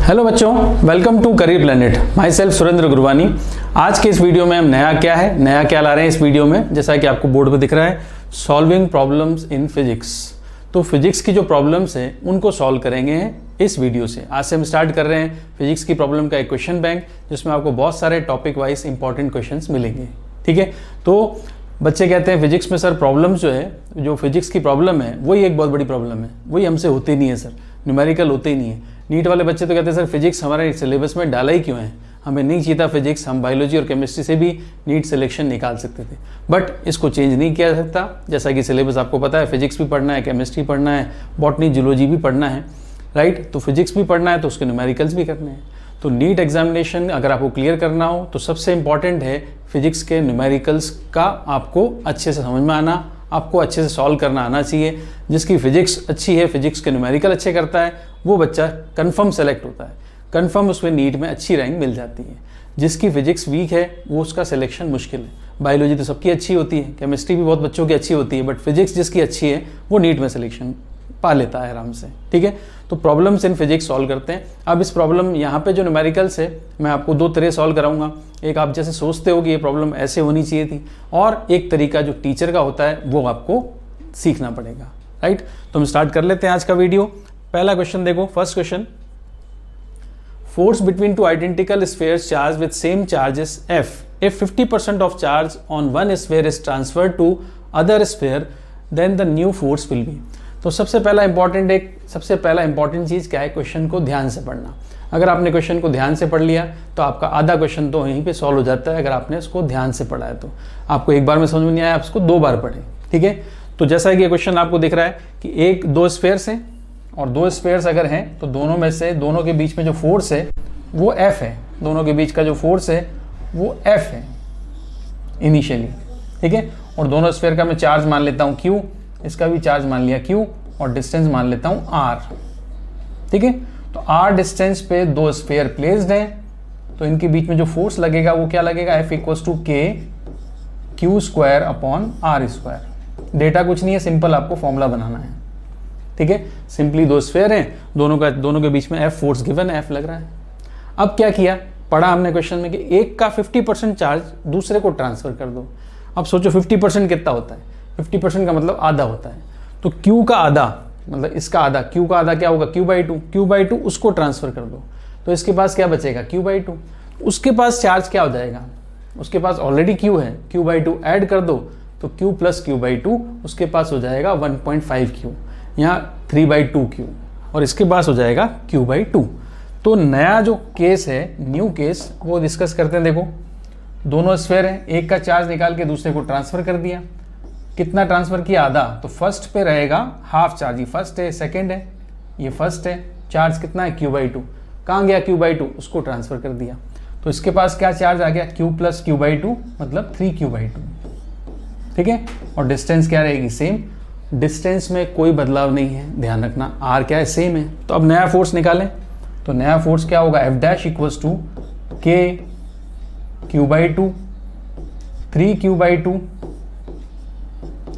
Hello बच्चों, welcome to Career Planet. Myself Surendra Gurwani. आज के इस वीडियो में हम नया क्या ला रहे हैं इस वीडियो में, जैसा कि आपको बोर्ड पे दिख रहा है, सॉल्विंग प्रॉब्लम्स इन फिजिक्स। तो फिजिक्स की जो प्रॉब्लम्स हैं उनको सॉल्व करेंगे इस वीडियो से। आज से हम स्टार्ट कर रहे हैं फिजिक्स की प्रॉब्लम का एक क्वेश्चन बैंक, जिसमें आपको बहुत सारे टॉपिक वाइज इंपॉर्टेंट क्वेश्चंस मिलेंगे। ठीक है, तो बच्चे कहते हैं फिजिक्स में सर प्रॉब्लम जो है, जो फिजिक्स की प्रॉब्लम है वही एक बहुत बड़ी प्रॉब्लम है, वही हमसे होती नहीं है सर, न्यूमेरिकल होते ही नहीं है। नीट वाले बच्चे तो कहते हैं सर फिजिक्स हमारे सिलेबस में डाला ही क्यों है, हमें नहीं चाहिए था फिजिक्स, हम बायोलॉजी और केमिस्ट्री से भी नीट सिलेक्शन निकाल सकते थे। बट इसको चेंज नहीं किया जा सकता, जैसा कि सिलेबस आपको पता है, फिजिक्स भी पढ़ना है, केमिस्ट्री पढ़ना है, बॉटनी जूलॉजी भी पढ़ना है, राइट। तो फिजिक्स भी पढ़ना है तो उसके न्यूमेरिकल्स भी करने हैं। तो नीट एग्जामिनेशन अगर आपको क्लियर करना हो तो सबसे इंपॉर्टेंट है फिजिक्स के न्यूमेरिकल्स का आपको अच्छे से समझ में आना, आपको अच्छे से सॉल्व करना आना चाहिए। जिसकी फिजिक्स अच्छी है, फिजिक्स के न्यूमेरिकल अच्छे करता है, वो बच्चा कंफर्म सेलेक्ट होता है, कंफर्म उसमें नीट में अच्छी रैंक मिल जाती है। जिसकी फिजिक्स वीक है वो उसका सिलेक्शन मुश्किल है। बायोलॉजी तो सबकी अच्छी होती है, केमिस्ट्री भी बहुत बच्चों की अच्छी होती है, बट फिजिक्स जिसकी अच्छी है वो नीट में सिलेक्शन पा लेता है आराम से। ठीक है, तो प्रॉब्लम्स इन फिजिक्स सॉल्व करते हैं। अब इस प्रॉब्लम यहाँ पे जो न्यूमेरिकल्स है मैं आपको दो तरह सॉल्व कराऊंगा। एक आप जैसे सोचते हो कि ये प्रॉब्लम ऐसे होनी चाहिए थी, और एक तरीका जो टीचर का होता है वो आपको सीखना पड़ेगा, राइट। तो हम स्टार्ट कर लेते हैं आज का वीडियो। पहला क्वेश्चन देखो, first question, force between two identical spheres charge with same charges F if 50% of charge on one sphere is transferred to other sphere then the new force will be। तो सबसे पहला important चीज़ क्या है, question को ध्यान से पढ़ना। अगर आपने क्वेश्चन को ध्यान से पढ़ लिया तो आपका आधा क्वेश्चन तो यहीं पे सॉल्व हो जाता है। अगर आपने इसको ध्यान से पढ़ा है तो आपको एक बार में समझ में नहीं आया, आप इसको 2 बार पढ़ें। ठीक है, तो जैसा कि ये क्वेश्चन आपको दिख रहा है कि दो स्फेयर्स हैं, और 2 स्फेयर्स अगर हैं तो दोनों के बीच में जो फोर्स है वो F है, दोनों के बीच का जो फोर्स है वो F है इनिशियली। ठीक है, और दोनों स्फेयर का मैं चार्ज मान लेता हूँ Q, इसका भी चार्ज मान लिया Q, और डिस्टेंस मान लेता हूँ R। ठीक है, तो R डिस्टेंस पे 2 स्फेयर प्लेस्ड हैं, तो इनके बीच में जो फोर्स लगेगा वो क्या लगेगा, F equals to K Q square upon R square. Data कुछ नहीं है, सिंपल आपको फॉर्मूला बनाना है। ठीक है, सिंपली 2 स्फेयर हैं, दोनों के बीच में F फोर्स गिवन है, F लग रहा है। अब क्या किया, पढ़ा हमने क्वेश्चन में कि एक का 50% चार्ज दूसरे को ट्रांसफर कर दो। अब सोचो 50% कितना होता है, 50% का मतलब आधा होता है। तो Q का आधा मतलब इसका आधा, Q का आधा क्या होगा, Q/2 उसको ट्रांसफर कर दो, तो इसके पास क्या बचेगा, Q/2। उसके पास चार्ज क्या हो जाएगा, उसके पास ऑलरेडी Q है, Q/2 ऐड कर दो तो Q प्लस Q/2 उसके पास हो जाएगा 1.5 Q, यहाँ 3/2 Q, और इसके पास हो जाएगा Q/2। तो नया जो केस है, न्यू केस, वो डिस्कस करते हैं। देखो दोनों स्फेयर हैं, एक का चार्ज निकाल के दूसरे को ट्रांसफर कर दिया। कितना ट्रांसफर किया, आधा। तो फर्स्ट पे रहेगा हाफ चार्ज, ये फर्स्ट है, सेकंड है, ये फर्स्ट है, चार्ज कितना है Q/2। कहाँ गया Q/2, उसको ट्रांसफर कर दिया, तो इसके पास क्या चार्ज आ गया, Q प्लस Q/2 मतलब 3Q/2। ठीक है, और डिस्टेंस क्या रहेगी, सेम, डिस्टेंस में कोई बदलाव नहीं है, ध्यान रखना, R क्या है, सेम है। तो अब नया फोर्स निकालें, तो नया फोर्स क्या होगा, F' equals to K Q/2 3Q/2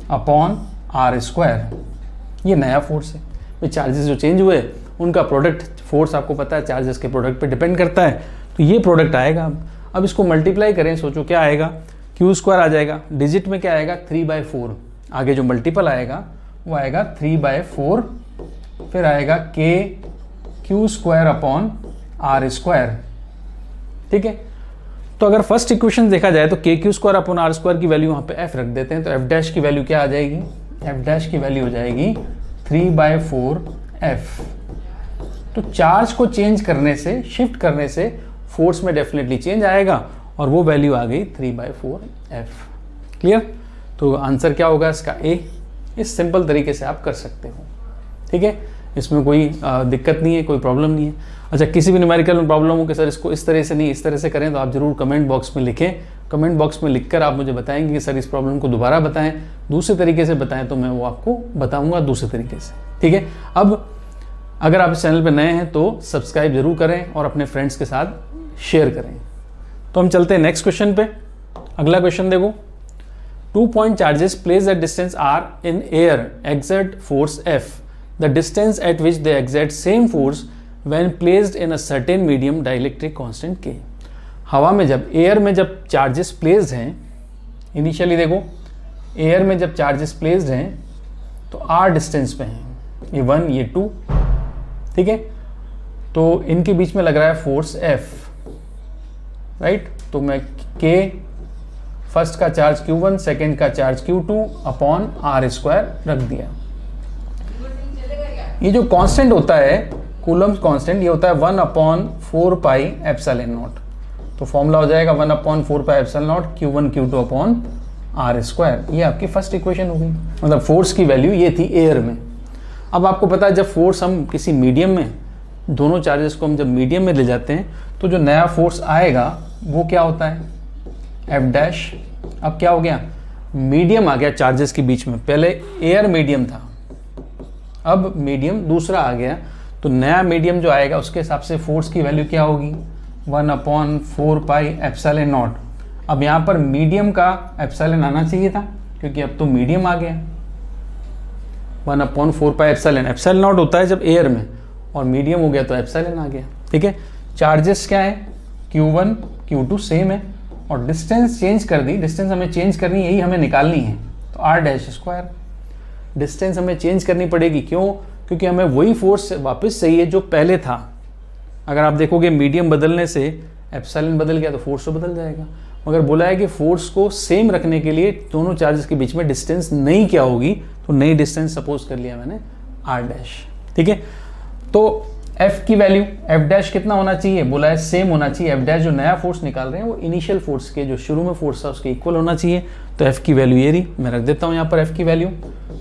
upon R square. ये नया फोर्स है। ये चार्जेस जो चेंज हुए उनका प्रोडक्ट, फोर्स आपको पता है चार्जेस के प्रोडक्ट पे डिपेंड करता है, तो ये प्रोडक्ट आएगा। अब इसको मल्टीप्लाई करें, सोचो क्या आएगा, Q स्क्वायर आ जाएगा, डिजिट में क्या आएगा 3/4, आगे जो मल्टीपल आएगा वो आएगा 3/4, फिर आएगा K Q square upon R square. ठीक है, तो अगर फर्स्ट इक्वेशन देखा जाए तो K Q square upon R square की वैल्यू यहाँ पे F रख देते हैं, तो F' की वैल्यू क्या आ जाएगी, F' की वैल्यू हो जाएगी 3/4 F। तो चार्ज को चेंज करने से, शिफ्ट करने से फोर्स में डेफिनेटली चेंज आएगा, और वो वैल्यू आ गई 3/4 F। क्लियर, तो आंसर क्या होगा इसका, A। इस सिंपल तरीके से आप कर सकते हो। ठीक है, इसमें कोई दिक्कत नहीं है, कोई प्रॉब्लम नहीं है। अच्छा, किसी भी न्यूमेरिकल में प्रॉब्लम हो कि सर इसको इस तरह से नहीं इस तरह से करें, तो आप जरूर कमेंट बॉक्स में लिखें। कमेंट बॉक्स में लिखकर आप मुझे बताएंगे कि सर इस प्रॉब्लम को दोबारा बताएं, दूसरे तरीके से बताएं, तो मैं वो आपको बताऊंगा दूसरे तरीके से। ठीक है, अब अगर आप इस चैनल पर नए हैं तो सब्सक्राइब जरूर करें और अपने फ्रेंड्स के साथ शेयर करें। तो हम चलते हैं नेक्स्ट क्वेश्चन पे। अगला क्वेश्चन देखो, 2 point charges placed at distance r in air exert force F. The distance at which they exert same force when placed in a certain medium dielectric constant के। हवा में जब एयर में जब charges placed हैं, initially देखो air में जब चार्जेस प्लेस्ड हैं तो r डिस्टेंस पे हैं, ये 1 ये 2, ठीक है। तो इनके बीच में लग रहा है फोर्स F, राइट। तो मैं K फर्स्ट का चार्ज Q1, सेकेंड का चार्ज Q2 अपॉन r² रख दिया। ये जो कांस्टेंट होता है कूलम्ब कांस्टेंट, ये होता है 1/4 पाई एप्सिलॉन नॉट। तो फॉर्मूला हो जाएगा 1/4 pi epsilon naught Q1 Q2 upon r²। ये आपकी फर्स्ट इक्वेशन हो गई, मतलब फोर्स की वैल्यू ये थी एयर में। अब आपको पता है जब फोर्स हम किसी मीडियम में, दोनों चार्जेस को हम जब मीडियम में ले जाते हैं तो जो नया फोर्स आएगा वो क्या होता है F'। अब क्या हो गया, मीडियम आ गया चार्जेस के बीच में, पहले एयर मीडियम था, अब मीडियम दूसरा आ गया, तो नया मीडियम जो आएगा उसके हिसाब से फोर्स की वैल्यू क्या होगी 1/4 पाई एप्सिलॉन नॉट। अब यहाँ पर मीडियम का एप्सिलॉन आना चाहिए था क्योंकि अब तो मीडियम आ गया। 1/4 पाई एप्सिलॉन, एप्सिलॉन नॉट होता है जब एयर में, और मीडियम हो गया तो एप्सिलॉन आ गया, ठीक है। चार्जेस क्या है Q1 Q2 सेम है, और डिस्टेंस चेंज कर दी, डिस्टेंस हमें चेंज करनी, यही हमें निकालनी है, तो r'²। डिस्टेंस हमें चेंज करनी पड़ेगी, क्यों, क्योंकि हमें वही फोर्स वापस चाहिए जो पहले था। अगर आप देखोगे मीडियम बदलने से एप्सिलॉन बदल गया तो फोर्स तो बदल जाएगा, मगर बोला है कि फोर्स को सेम रखने के लिए दोनों चार्जेस के बीच में डिस्टेंस नई क्या होगी, तो नई डिस्टेंस सपोज कर लिया मैंने r', ठीक है। तो F की वैल्यू F' कितना होना चाहिए, बोला है सेम होना चाहिए। F' जो नया फोर्स निकाल रहे हैं वो इनिशियल फोर्स के जो शुरू में फोर्स था उसके इक्वल होना चाहिए, तो F की वैल्यू ये रही, मैं रख देता हूँ यहाँ पर F की वैल्यू।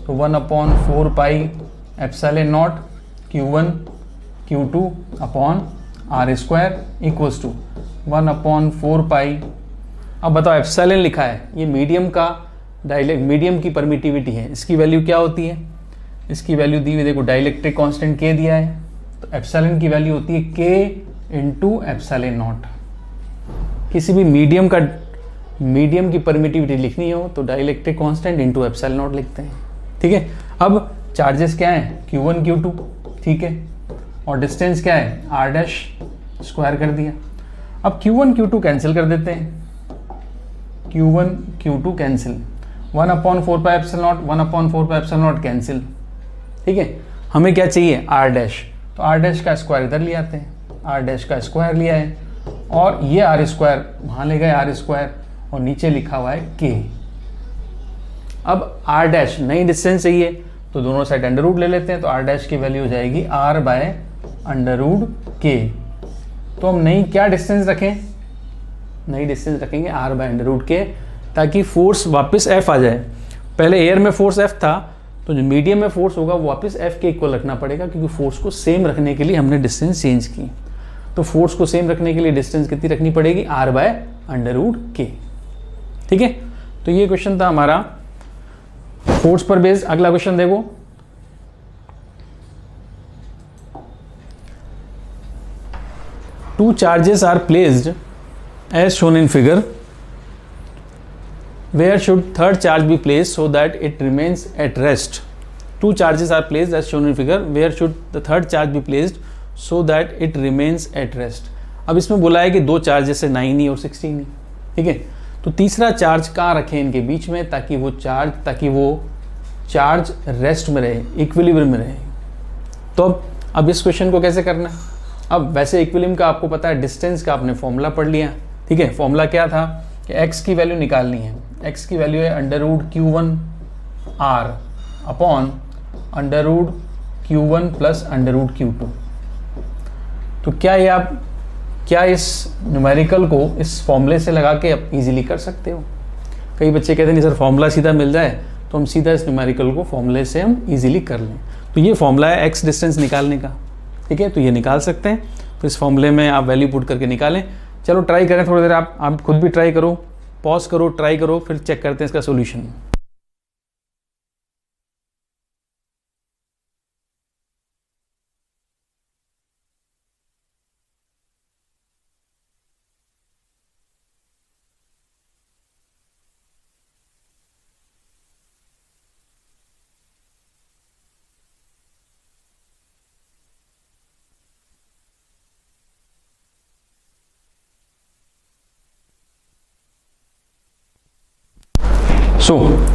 तो 1/4 pi epsilon naught Q1 Q2 upon r² equals to 1/4 pi. अब बताओ एप्सिलॉन लिखा है, ये मीडियम का मीडियम की परमिटिविटी है, इसकी वैल्यू क्या होती है, इसकी वैल्यू दी हुई देखो, डाइलेक्ट्रिक कांस्टेंट K दिया है, तो एप्सिलॉन की वैल्यू होती है K इंटू एप्सिलॉन नॉट। किसी भी मीडियम की परमिटिविटी लिखनी हो तो dielectric constant into epsilon not लिखते हैं, ठीक है। अब चार्जेस क्या है Q1 Q2, ठीक है, और डिस्टेंस क्या है r' कर दिया। अब Q1 Q2 कैंसिल कर देते हैं, Q1 Q2 cancel, 1/4 pi epsilon not 1/4 pi epsilon not cancel, ठीक है। हमें क्या चाहिए r', तो r' का स्क्वायर इधर ले आते हैं, r' का स्क्वायर लिया है, और ये r² वहाँ ले गए r², और नीचे लिखा हुआ है K। अब r' नई डिस्टेंस चाहिए तो दोनों साइड अंडर रूट ले लेते हैं, तो r' की वैल्यू हो जाएगी r/√k। तो हम नई क्या डिस्टेंस रखें, नई डिस्टेंस रखेंगे r/√k, ताकि फोर्स वापस F आ जाए। पहले एयर में फोर्स F था, तो जो मीडियम में फोर्स होगा वो वापस F के इक्वल रखना पड़ेगा, क्योंकि फोर्स को सेम रखने के लिए हमने डिस्टेंस चेंज की। तो फोर्स को सेम रखने के लिए डिस्टेंस कितनी रखनी पड़ेगी r/√k, ठीक है। तो ये क्वेश्चन था हमारा फोर्स पर बेस्ड। अगला क्वेश्चन देखो, two charges are placed as shown in figure, where should third charge be placed so that it remains at rest? Two charges are placed as shown in figure, where should the third charge be placed so that it remains at rest? अब इसमें बोला है कि दो charges है 9 और 16, ठीक है। तो तीसरा चार्ज कहाँ रखें इनके बीच में, ताकि वो चार्ज रेस्ट में रहे, इक्विलिब्रियम में रहे। तो अब इस क्वेश्चन को कैसे करना है, अब वैसे इक्विलिब्रियम का आपको पता है, डिस्टेंस का आपने फॉर्मूला पढ़ लिया, ठीक है। फॉर्मूला क्या था कि x की वैल्यू निकालनी है, x की वैल्यू है √Q1 r upon √Q1 plus √Q2। तो क्या इस न्यूमेरिकल को इस फॉर्मूले से लगा के आप इजीली कर सकते हो। कई बच्चे कहते हैं नहीं सर फॉर्मूला सीधा मिल जाए, तो हम सीधा इस न्यूमेरिकल को फॉर्मूले से हम इजीली कर लें। तो ये फॉर्मूला है x डिस्टेंस निकालने का, ठीक है, तो ये निकाल सकते हैं। तो इस फॉर्मूले में आप वैल्यू पुट करके निकालें। चलो ट्राई करें, थोड़ी देर आप खुद भी ट्राई करो, पॉज करो, ट्राई करो, फिर चेक करते हैं इसका सॉल्यूशन।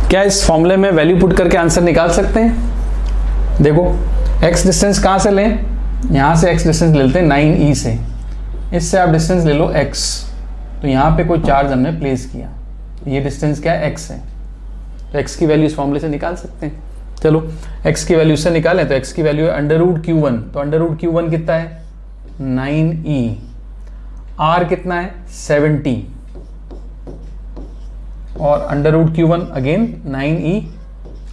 क्या इस फॉर्मूले में वैल्यू पुट करके आंसर निकाल सकते हैं? देखो x डिस्टेंस कहाँ से लें, यहाँ से x डिस्टेंस ले लेते हैं 9e से, इससे आप डिस्टेंस ले लो x, तो यहाँ पे कोई चार्ज हमने प्लेस किया, ये डिस्टेंस क्या है, x है, तो x की वैल्यू इस फॉर्मूले से निकाल सकते हैं। चलो x की वैल्यू से निकालें, तो x की वैल्यू है अंडर रूट Q1, तो अंडर रूट Q1 कितना है 9e, r कितना है 70, और under root Q1 again 9e,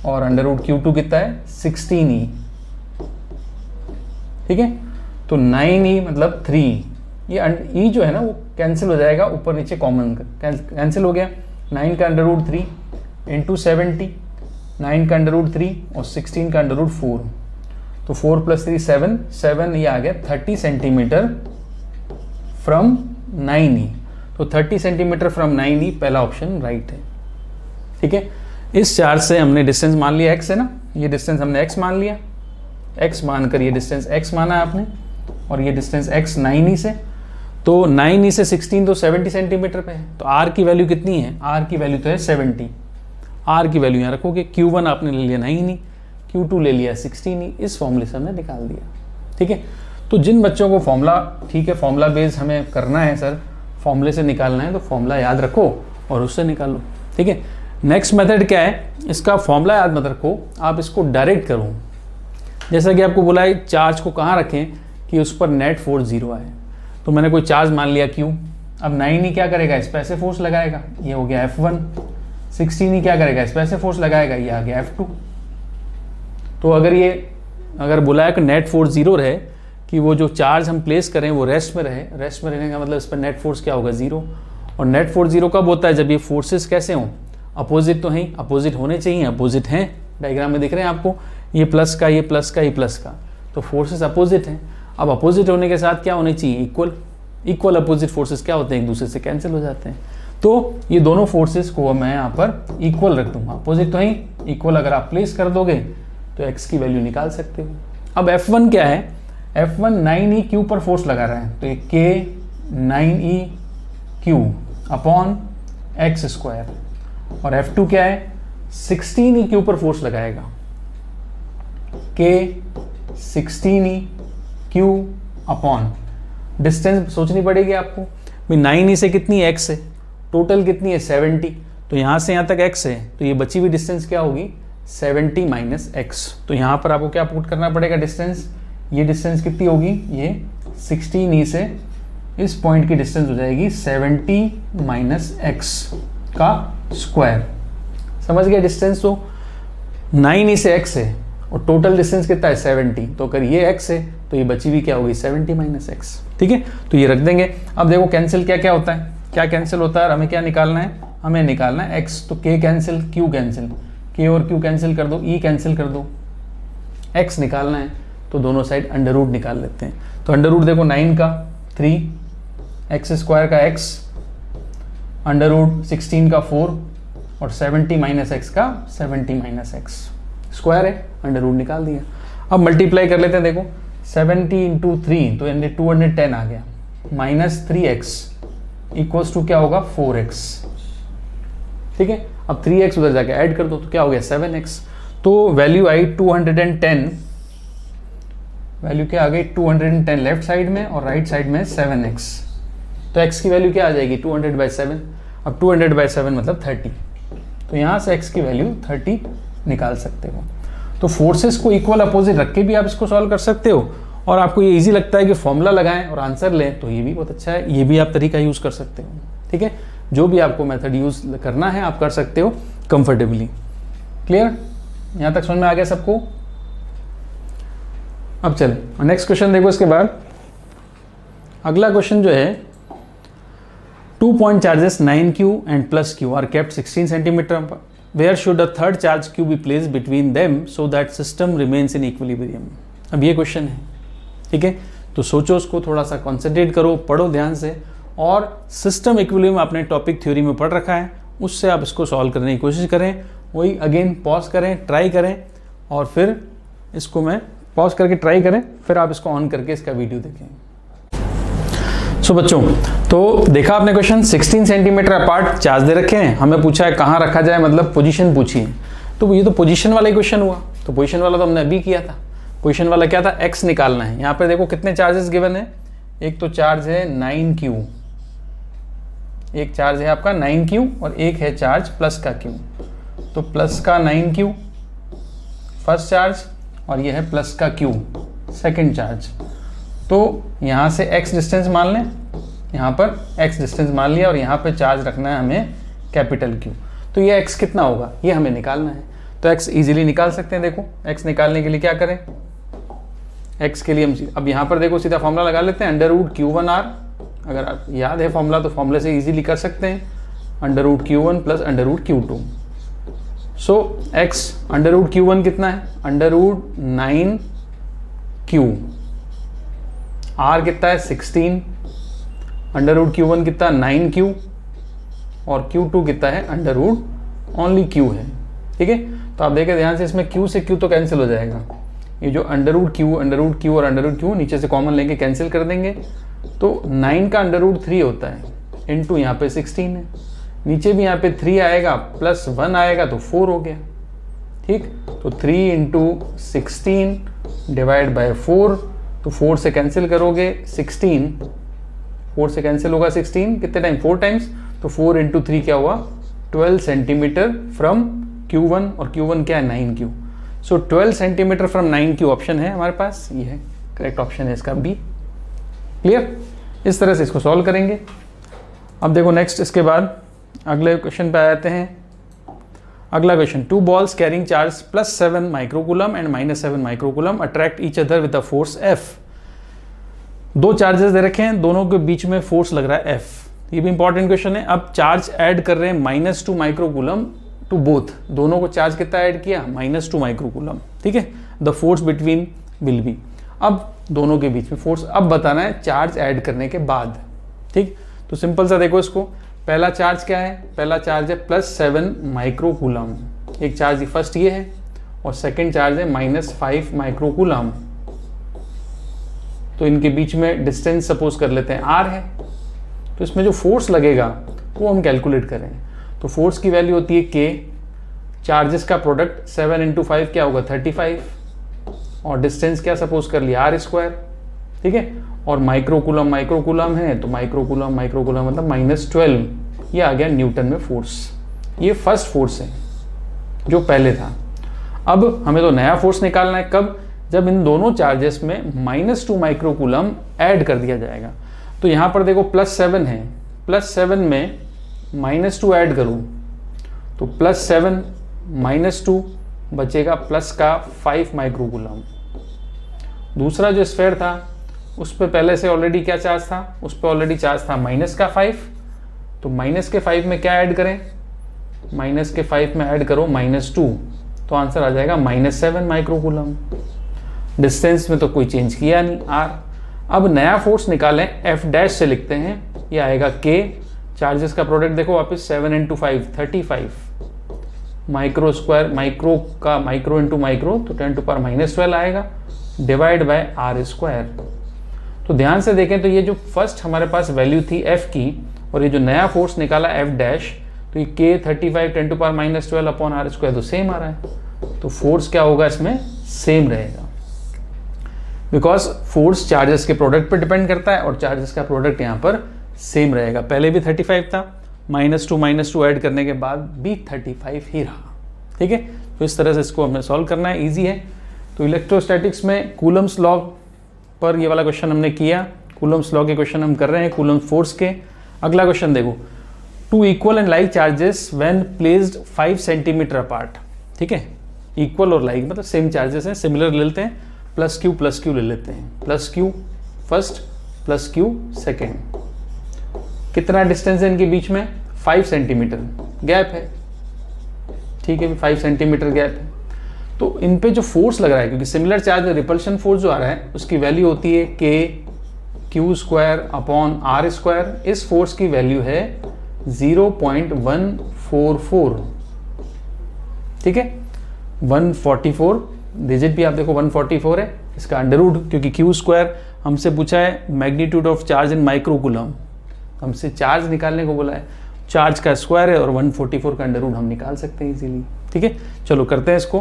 और अंडर रूट Q2 कितना है 16e। ठीक है, तो 9e मतलब 3, ये e जो है ना वो कैंसिल हो जाएगा, ऊपर नीचे कॉमन कैंसिल हो गया, 9 का अंडर रूट 3 इंटू 70, 9 का अंडर रूट 3 और 16 का अंडर रूट 4, तो 4 + 3 7, 7 ये आ गया 30 सेंटीमीटर फ्रॉम 9e, तो 30 सेंटीमीटर फ्रॉम 9e पहला ऑप्शन राइट है। ठीक है, इस चार्ज से हमने डिस्टेंस मान लिया x है ना, ये डिस्टेंस हमने x मान लिया, x मानकर ये डिस्टेंस x माना है आपने, और ये डिस्टेंस x 9e से, तो 9e से 16 तो 70 सेंटीमीटर पे है, तो r की वैल्यू कितनी है, r की वैल्यू तो है 70, r की वैल्यू यहाँ रखोगे, Q1 आपने ले लिया 9e, Q2 ले लिया 16e, इस फॉर्मूले से हमने निकाल दिया। ठीक है, तो जिन बच्चों को फॉर्मूला, ठीक है फॉर्मूला बेस हमें करना है सर, फॉर्मूले से निकालना है, तो फॉर्मूला याद रखो और उससे निकालो। ठीक है, नेक्स्ट मेथड क्या है, इसका फॉर्मूला याद मत रखो, आप इसको डायरेक्ट करो। जैसा कि आपको बोला है चार्ज को कहाँ रखें कि उस पर नेट फोर्स 0 आए, तो मैंने कोई चार्ज मान लिया Q, अब 9e क्या करेगा, इस पे ऐसे फोर्स लगाएगा, ये हो गया F1, 16e क्या करेगा, इस पे ऐसे फोर्स लगाएगा, ये आ गया F2। तो अगर बोला है कि नेट फोर्स 0 रहे, कि वो जो चार्ज हम प्लेस करें वो रेस्ट में रहे, रेस्ट में रहने का मतलब इस पर नेट फोर्स क्या होगा 0, और नेट फोर्स 0 कब होता है, जब ये फोर्सेस कैसे हों, अपोजिट तो हैं, अपोजिट होने चाहिए, अपोजिट हैं, डायग्राम में दिख रहे हैं आपको, ये प्लस का, ये प्लस का, ये प्लस का, तो फोर्सेस अपोजिट हैं। अब अपोजिट होने के साथ क्या होने चाहिए, इक्वल अपोजिट फोर्सेस क्या होते हैं, एक दूसरे से कैंसिल हो जाते हैं, तो ये दोनों फोर्सेस को मैं यहाँ पर इक्वल रख दूंगा, अपोजिट तो ही, इक्वल अगर आप प्लेस कर दोगे तो x की वैल्यू निकाल सकते हो। अब F1 क्या है, F1 9e Q पर फोर्स लगा रहा है, तो ये K 9e Q upon x square, और F2 क्या है 16e Q पर फोर्स लगाएगा, K 16e Q upon distance सोचनी पड़ेगी आपको, 9e से कितनी x है, टोटल कितनी है 70, तो यहाँ से यहाँ तक x है, तो ये बची हुई डिस्टेंस क्या होगी 70 माइनस x, तो यहाँ पर आपको क्या पुट करना पड़ेगा डिस्टेंस, ये डिस्टेंस कितनी होगी, ये 16e से इस पॉइंट की डिस्टेंस हो जाएगी 70 माइनस x का स्क्वायर, समझ गया डिस्टेंस, तो 9e से x है और टोटल डिस्टेंस कितना है 70, तो अगर ये x है तो ये बची हुई क्या होगी 70 माइनस x। ठीक है, तो ये रख देंगे। अब देखो कैंसिल क्या क्या होता है, क्या कैंसिल होता है, और हमें क्या निकालना है, हमें निकालना है x, तो k cancel, q cancel, k और q कैंसिल कर दो, e कैंसिल कर दो, x निकालना है, तो दोनों साइड अंडर रूट निकाल लेते हैं, तो अंडर रूट देखो 9 का 3, x स्क्वायर का x, अंडर रूट 16 का 4, और 70 माइनस एक्स का 70 माइनस एक्स स्क्वायर है, अंडर रूट निकाल दिया। अब मल्टीप्लाई कर लेते हैं, देखो 70 इंटू 3 तो 210 आ गया, माइनस 3x इक्वल्स टू क्या होगा 4x। ठीक है, अब 3x उधर जाके ऐड कर दो तो क्या हो गया 7x, तो वैल्यू आई 210, वैल्यू क्या आ गई 210 लेफ्ट साइड में और राइट साइड में 7x, तो x की वैल्यू क्या आ जाएगी 200/7, अब 200/7 मतलब 30, तो यहाँ से x की वैल्यू 30 निकाल सकते हो। तो फोर्सेस को इक्वल अपोजिट रख के भी आप इसको सॉल्व कर सकते हो, और आपको ये इजी लगता है कि फॉर्मूला लगाएं और आंसर लें, तो ये भी बहुत अच्छा है, ये भी आप तरीका यूज़ कर सकते हो। ठीक है, जो भी आपको मेथड यूज़ करना है आप कर सकते हो कंफर्टेबली। क्लियर, यहाँ तक समझ में आ गया सबको? अब चले नेक्स्ट क्वेश्चन देखो। इसके बाद अगला क्वेश्चन जो है, 2 point charges 9q and plus q are kept 16 cm. Where should a third charge q be placed between them so that system remains in equilibrium? अब ये क्वेश्चन है, ठीक है, तो सोचो उसको, थोड़ा सा कॉन्सेंट्रेट करो, पढ़ो ध्यान से, और सिस्टम इक्विलिब्रियम आपने टॉपिक थ्योरी में पढ़ रखा है, उससे आप इसको सॉल्व करने की कोशिश करें। वही अगेन पॉज करें, ट्राई करें, और फिर इसको मैं पॉज करके ट्राई करें, फिर आप इसको ऑन करके इसका वीडियो देखें। सो बच्चों, तो देखा आपने क्वेश्चन, 16 सेंटीमीटर अपार्ट चार्ज दे रखे हैं, हमें पूछा है कहाँ रखा जाए, मतलब पोजीशन पूछी है। तो ये तो पोजीशन वाला ही क्वेश्चन हुआ, तो पोजीशन वाला तो हमने अभी किया था। पोजीशन वाला क्या था, x निकालना है। यहाँ पे देखो कितने चार्जेस गिवन है, एक तो चार्ज है 9q, एक चार्ज है आपका 9q और एक है चार्ज प्लस का q। तो प्लस का 9q फर्स्ट चार्ज और ये है प्लस का q सेकंड चार्ज। तो यहाँ से x डिस्टेंस मान लें, यहाँ पर x डिस्टेंस मान लिया और यहाँ पे चार्ज रखना है हमें कैपिटल Q। तो ये x कितना होगा ये हमें निकालना है। तो x इजीली निकाल सकते हैं। देखो x निकालने के लिए क्या करें, x के लिए हम अब यहाँ पर देखो सीधा फॉर्मूला लगा लेते हैं, √Q1R। अगर आप याद है फॉर्मूला तो फॉर्मूले से इजीली कर सकते हैं, √Q1 प्लस √Q2। सो x √Q1 कितना है, √9Q, R कितना है 16, √Q1 कितना 9Q और Q2 कितना है ओनली Q है। ठीक है, तो आप देखें ध्यान से, इसमें Q से Q तो कैंसिल हो जाएगा, ये जो √Q और √Q नीचे से कॉमन लेके कैंसिल कर देंगे। तो 9 का √3 होता है, इनटू यहाँ पे 16 है, नीचे भी यहाँ पे 3 आएगा प्लस 1 आएगा तो 4 हो गया। ठीक, तो 3 × 16 डिवाइड बाय 4, तो 4 से कैंसिल करोगे 16, 4 से कैंसिल होगा 16 कितने टाइम, 4 टाइम्स। तो 4 × 3 क्या हुआ, 12 सेंटीमीटर फ्रॉम Q1 और Q1 क्या है 9Q। So 12 centimetre from 9Q option है हमारे पास, ये है करेक्ट ऑप्शन है इसका बी। क्लियर, इस तरह से इसको सॉल्व करेंगे। अब देखो नेक्स्ट, इसके बाद अगले क्वेश्चन पे आ जाते हैं। अगला question, 2 balls carrying charge +7 microcoulomb and -7 microcoulomb attract each other with a force F। दो चार्जेस दे रखे हैं, दोनों के बीच में फोर्स लग रहा है F। ये भी इंपॉर्टेंट क्वेश्चन है। अब चार्ज ऐड कर रहे हैं -2 माइक्रोकूलम टू बोथ, दोनों को चार्ज कितना ऐड किया, -2 माइक्रोकूलम। ठीक है, the force between will be. अब दोनों के बीच में फोर्स अब बताना है चार्ज ऐड करने के बाद। ठीक, तो सिंपल सा देखो इसको, पहला चार्ज क्या है, पहला चार्ज है +7 माइक्रोकूलम, एक चार्ज फर्स्ट ये है और सेकंड चार्ज है -5 माइक्रोकूलम। तो इनके बीच में डिस्टेंस सपोज कर लेते हैं r है। तो इसमें जो फोर्स लगेगा वो हम कैलकुलेट करें। तो फोर्स की वैल्यू होती है k, चार्जेस का प्रोडक्ट 7 × 5 क्या होगा 35 और डिस्टेंस क्या सपोज कर लिया r²। ठीक है, और माइक्रोकूलम है तो माइक्रोकूलम मतलब -12, ये आ गया न्यूटन में फोर्स। ये फर्स्ट फोर्स है जो पहले था। अब हमें तो नया फोर्स निकालना है, कब, जब इन दोनों चार्जेस में -2 माइक्रोकूलम ऐड कर दिया जाएगा। तो यहाँ पर देखो +7 है, +7 में -2 ऐड करूँ तो +7 -2 बचेगा प्लस का 5 माइक्रोकूलम। दूसरा जो स्फेयर था उस पर पहले से ऑलरेडी क्या चार्ज था, उस पर ऑलरेडी चार्ज था -5। तो -5 में क्या ऐड करें, -5 में ऐड करो -2, तो आंसर आ जाएगा -7 माइक्रोकूलम। डिस्टेंस में तो कोई चेंज किया नहीं r। अब नया फोर्स निकालें, F' से लिखते हैं, ये आएगा k, चार्जेस का प्रोडक्ट देखो वापस 7 × 5 35 माइक्रो² माइक्रो का माइक्रो × माइक्रो तो 10⁻12 आएगा डिवाइड बाय r²। तो ध्यान से देखें तो ये जो फर्स्ट हमारे पास वैल्यू थी F की और ये जो नया फोर्स निकाला F', तो ये k 35 10⁻12 अपॉन r² तो सेम आ रहा है। तो फोर्स क्या होगा इसमें, सेम रहेगा, बिकॉज फोर्स चार्जेस के प्रोडक्ट पर डिपेंड करता है और चार्जेस का प्रोडक्ट यहाँ पर सेम रहेगा। पहले भी 35 था, -2 ऐड करने के बाद भी 35 ही रहा। ठीक है, तो इस तरह से इसको हमें सॉल्व करना है, इजी है। तो इलेक्ट्रोस्टैटिक्स में कूलम्स लॉ पर ये वाला क्वेश्चन हमने किया, कूलम्स लॉ के क्वेश्चन हम कर रहे हैं कूलम्स फोर्स के। अगला क्वेश्चन देखो, 2 equal and like charges when placed 5 centimetre apart. ठीक है, इक्वल और लाइक मतलब सेम चार्जेस हैं, सिमिलर ले लेते हैं, +Q ले लेते हैं, +Q फर्स्ट +Q सेकेंड। कितना डिस्टेंस है इनके बीच में, 5 सेंटीमीटर गैप है। ठीक है, 5 सेंटीमीटर गैप है। तो इन पे जो फोर्स लग रहा है, क्योंकि सिमिलर चार्ज रिपल्शन फोर्स जो आ रहा है उसकी वैल्यू होती है KQ² अपॉन r²। इस फोर्स की वैल्यू है 0.144। ठीक है, 144 डिजिट भी आप देखो 144 है, इसका अंडर रूट, क्योंकि क्यू स्क्वायर हमसे पूछा है magnitude of charge in micro coulomb, हमसे चार्ज निकालने को बोला है, चार्ज का स्क्वायर है और 144 का अंडर रूट हम निकाल सकते हैं इजीली। ठीक है, चलो करते हैं इसको।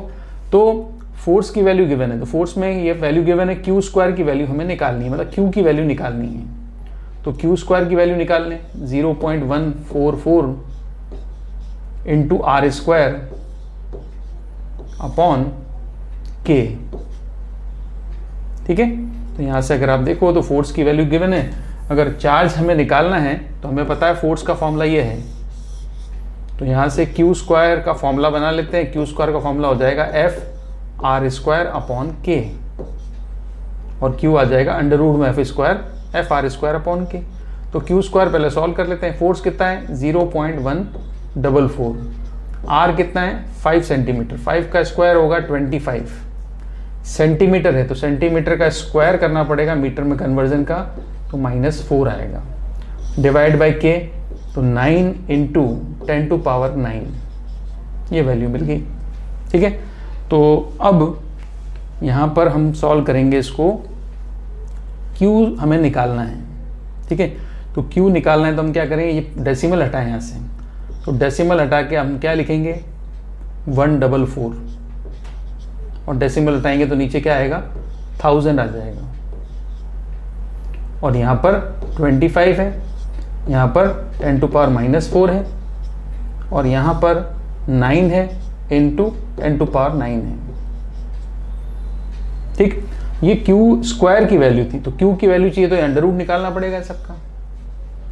तो फोर्स की वैल्यू गिवन है, तो फोर्स में ये वैल्यू गिवन है, क्यू स्क्वायर की वैल्यू हमें निकालनी है, मतलब क्यू की वैल्यू निकालनी है। तो क्यू स्क्वायर की वैल्यू निकाल लें, 0.144 इंटू आर स्क्वायर अपॉन के। ठीक है, तो यहां से अगर आप देखो तो फोर्स की वैल्यू गिवन है, अगर चार्ज हमें निकालना है तो हमें पता है फोर्स का फॉर्मूला ये है, तो यहां से क्यू स्क्वायर का फॉर्मूला बना लेते हैं। क्यू स्क्वायर का फॉर्मूला हो जाएगा एफ आर स्क्वायर अपॉन के, और क्यू आ जाएगा अंडर रूट में F square F R square upon के। तो क्यू स्क्वायर पहले सॉल्व कर लेते हैं। फोर्स कितना है 0.144, आर कितना है 5 सेंटीमीटर, 5 का स्क्वायर होगा 25, सेंटीमीटर है तो सेंटीमीटर का स्क्वायर करना पड़ेगा मीटर में कन्वर्जन का, तो -4 आएगा, डिवाइड बाय के, तो 9 इंटू 10⁹, ये वैल्यू मिल गई। ठीक है, तो अब यहाँ पर हम सॉल्व करेंगे इसको, Q हमें निकालना है। ठीक है, तो Q निकालना है तो हम क्या करेंगे, ये डेसिमल हटाएं यहाँ से, तो डेसिमल हटा के हम क्या लिखेंगे 144, और डेसिमल हटाएंगे तो नीचे क्या आएगा 1000 आ जाएगा, और यहाँ पर 25 है, यहाँ पर 10⁻⁴ है, और यहाँ पर 9 है इंटू 10⁻⁹ है। ठीक, ये क्यू स्क्वायर की वैल्यू थी, तो क्यू की वैल्यू चाहिए तो अंडर रूट निकालना पड़ेगा सबका,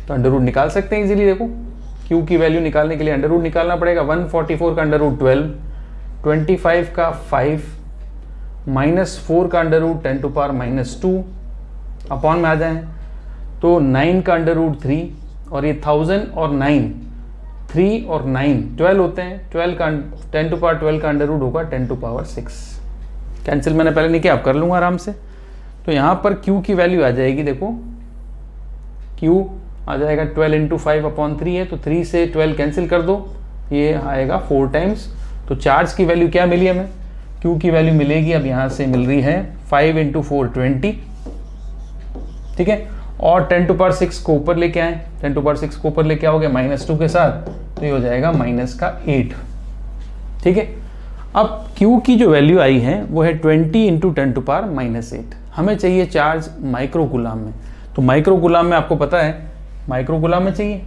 तो अंडर रूट निकाल सकते हैं इजीली। देखो क्यू की वैल्यू निकालने के लिए अंडर रूट निकालना पड़ेगा, 144 का अंडर रूट 12, 25 का 5, -4 का अंडर रूट 10⁻⁻², अपॉन में आ जाए तो 9 का अंडर रूट 3, और ये 1000 और 9, 3 और 9 12 होते हैं, 12 का 10⁻12 का अंडर रूट होगा 10⁻6। कैंसिल मैंने पहले नहीं किया, आप कर लूंगा आराम से। तो यहाँ पर Q की वैल्यू आ जाएगी, देखो Q आ जाएगा 12 इंटू 5/3 है, तो 3 से 12 कैंसिल कर दो, ये आएगा 4 टाइम्स। तो चार्ज की वैल्यू क्या मिली हमें, Q की वैल्यू मिलेगी अब यहाँ से मिल रही है 5 इंटू 4 20। ठीक है, और 10⁻6 को ऊपर लेके आए, 10⁻6 को ऊपर लेके आओगे -2 के साथ, तो ये हो जाएगा -8। ठीक है, अब Q की जो वैल्यू आई है वो है 20 इंटू 10⁻⁸। हमें चाहिए चार्ज माइक्रो कूलाम में, तो माइक्रो कूलाम में आपको पता है माइक्रो कूलाम में चाहिए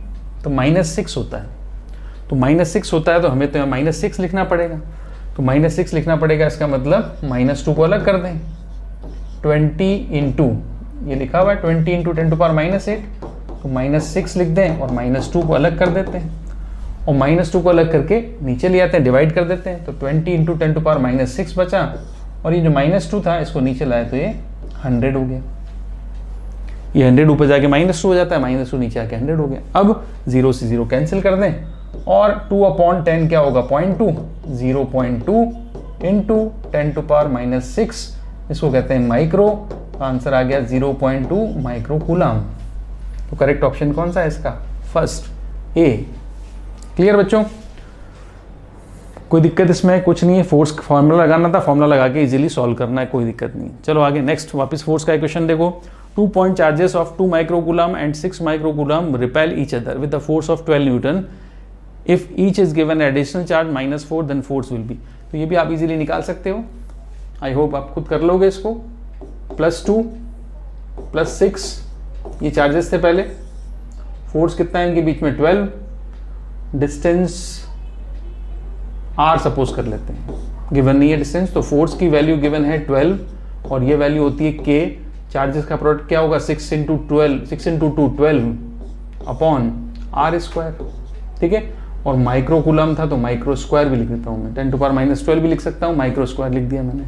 तो -6 होता है, तो -6 होता है तो हमें तो -6 लिखना पड़ेगा, तो -6 लिखना पड़ेगा, इसका मतलब -2 को अलग कर दें, 20 इंटू ये लिखा हुआ है 20 इंटू 10⁻⁸, तो -6 लिख दें और -2 को अलग कर देते हैं, और -2 को अलग करके नीचे ले आते हैं, डिवाइड कर देते हैं, तो 20 इंटू 10⁻�6 बचा, और ये जो -2 था इसको नीचे लाए तो ये 100 हो गया, ये 100 ऊपर जाके -2 हो जाता है, -2 नीचे आके 100 हो गया। अब 0 से 0 कैंसिल कर दें, और 2/10 क्या होगा 0.2, 0.2 इंटू 10⁻⁻6, इसको कहते हैं माइक्रो, आंसर आ गया 0.2 माइक्रो कूलाम। तो करेक्ट ऑप्शन कौन सा है इसका, फर्स्ट ए। क्लियर बच्चों, कोई दिक्कत इसमें कुछ नहीं है, फोर्स फॉर्मूला लगाना था, फॉर्मूला लगा के इजीली सॉल्व करना है, कोई दिक्कत नहीं। चलो आगे नेक्स्ट, वापस फोर्स का क्वेश्चन देखो। 2 point charges of 2 microcoulomb and 6 microcoulomb repel each other with a force of 12 Newton. If each is given additional charge -4 then force will be। तो ये भी आप इजीली निकाल सकते हो, आई होप आप खुद कर लोगे इसको। +2 +6 ये चार्जेस थे पहले, फोर्स कितना है इनके बीच में 12, डिस्टेंस r सपोज कर लेते हैं, गिवन नहीं है डिस्टेंस, तो फोर्स की वैल्यू गिवन है 12 और ये वैल्यू होती है k। चार्जेस का प्रोडक्ट क्या होगा 6 इंटू 2 12 अपॉन r स्क्वायर। ठीक है, और माइक्रो कूलम था तो माइक्रो स्क्वायर भी लिख देता हूँ मैं, 10⁻⁻12 भी लिख सकता हूँ, माइक्रो स्क्वायर लिख दिया मैंने।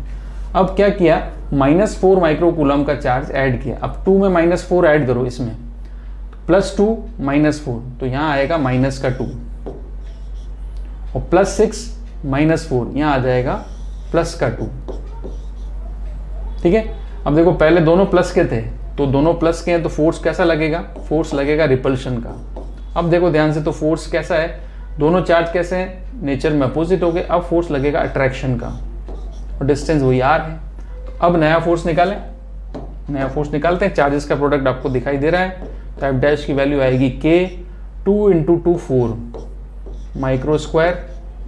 अब क्या किया, -4 माइक्रो कूलम का चार्ज ऐड किया, अब 2 में -4 ऐड करो इसमें, +2 -4, तो यहाँ आएगा -2, और +6 -4 यहाँ आ जाएगा +2। ठीक है, अब देखो पहले दोनों प्लस के थे, तो दोनों प्लस के हैं तो फोर्स कैसा लगेगा, फोर्स लगेगा रिपल्शन का। अब देखो ध्यान से, तो फोर्स कैसा है, दोनों चार्ज कैसे हैं, नेचर में अपोजिट हो गए, अब फोर्स लगेगा अट्रैक्शन का। और डिस्टेंस वही r है। अब नया फोर्स निकालें, नया फोर्स निकालते हैं। चार्जेस का प्रोडक्ट आपको दिखाई दे रहा है, तो एफ डैश की वैल्यू आएगी k 2 × 2 4 micro square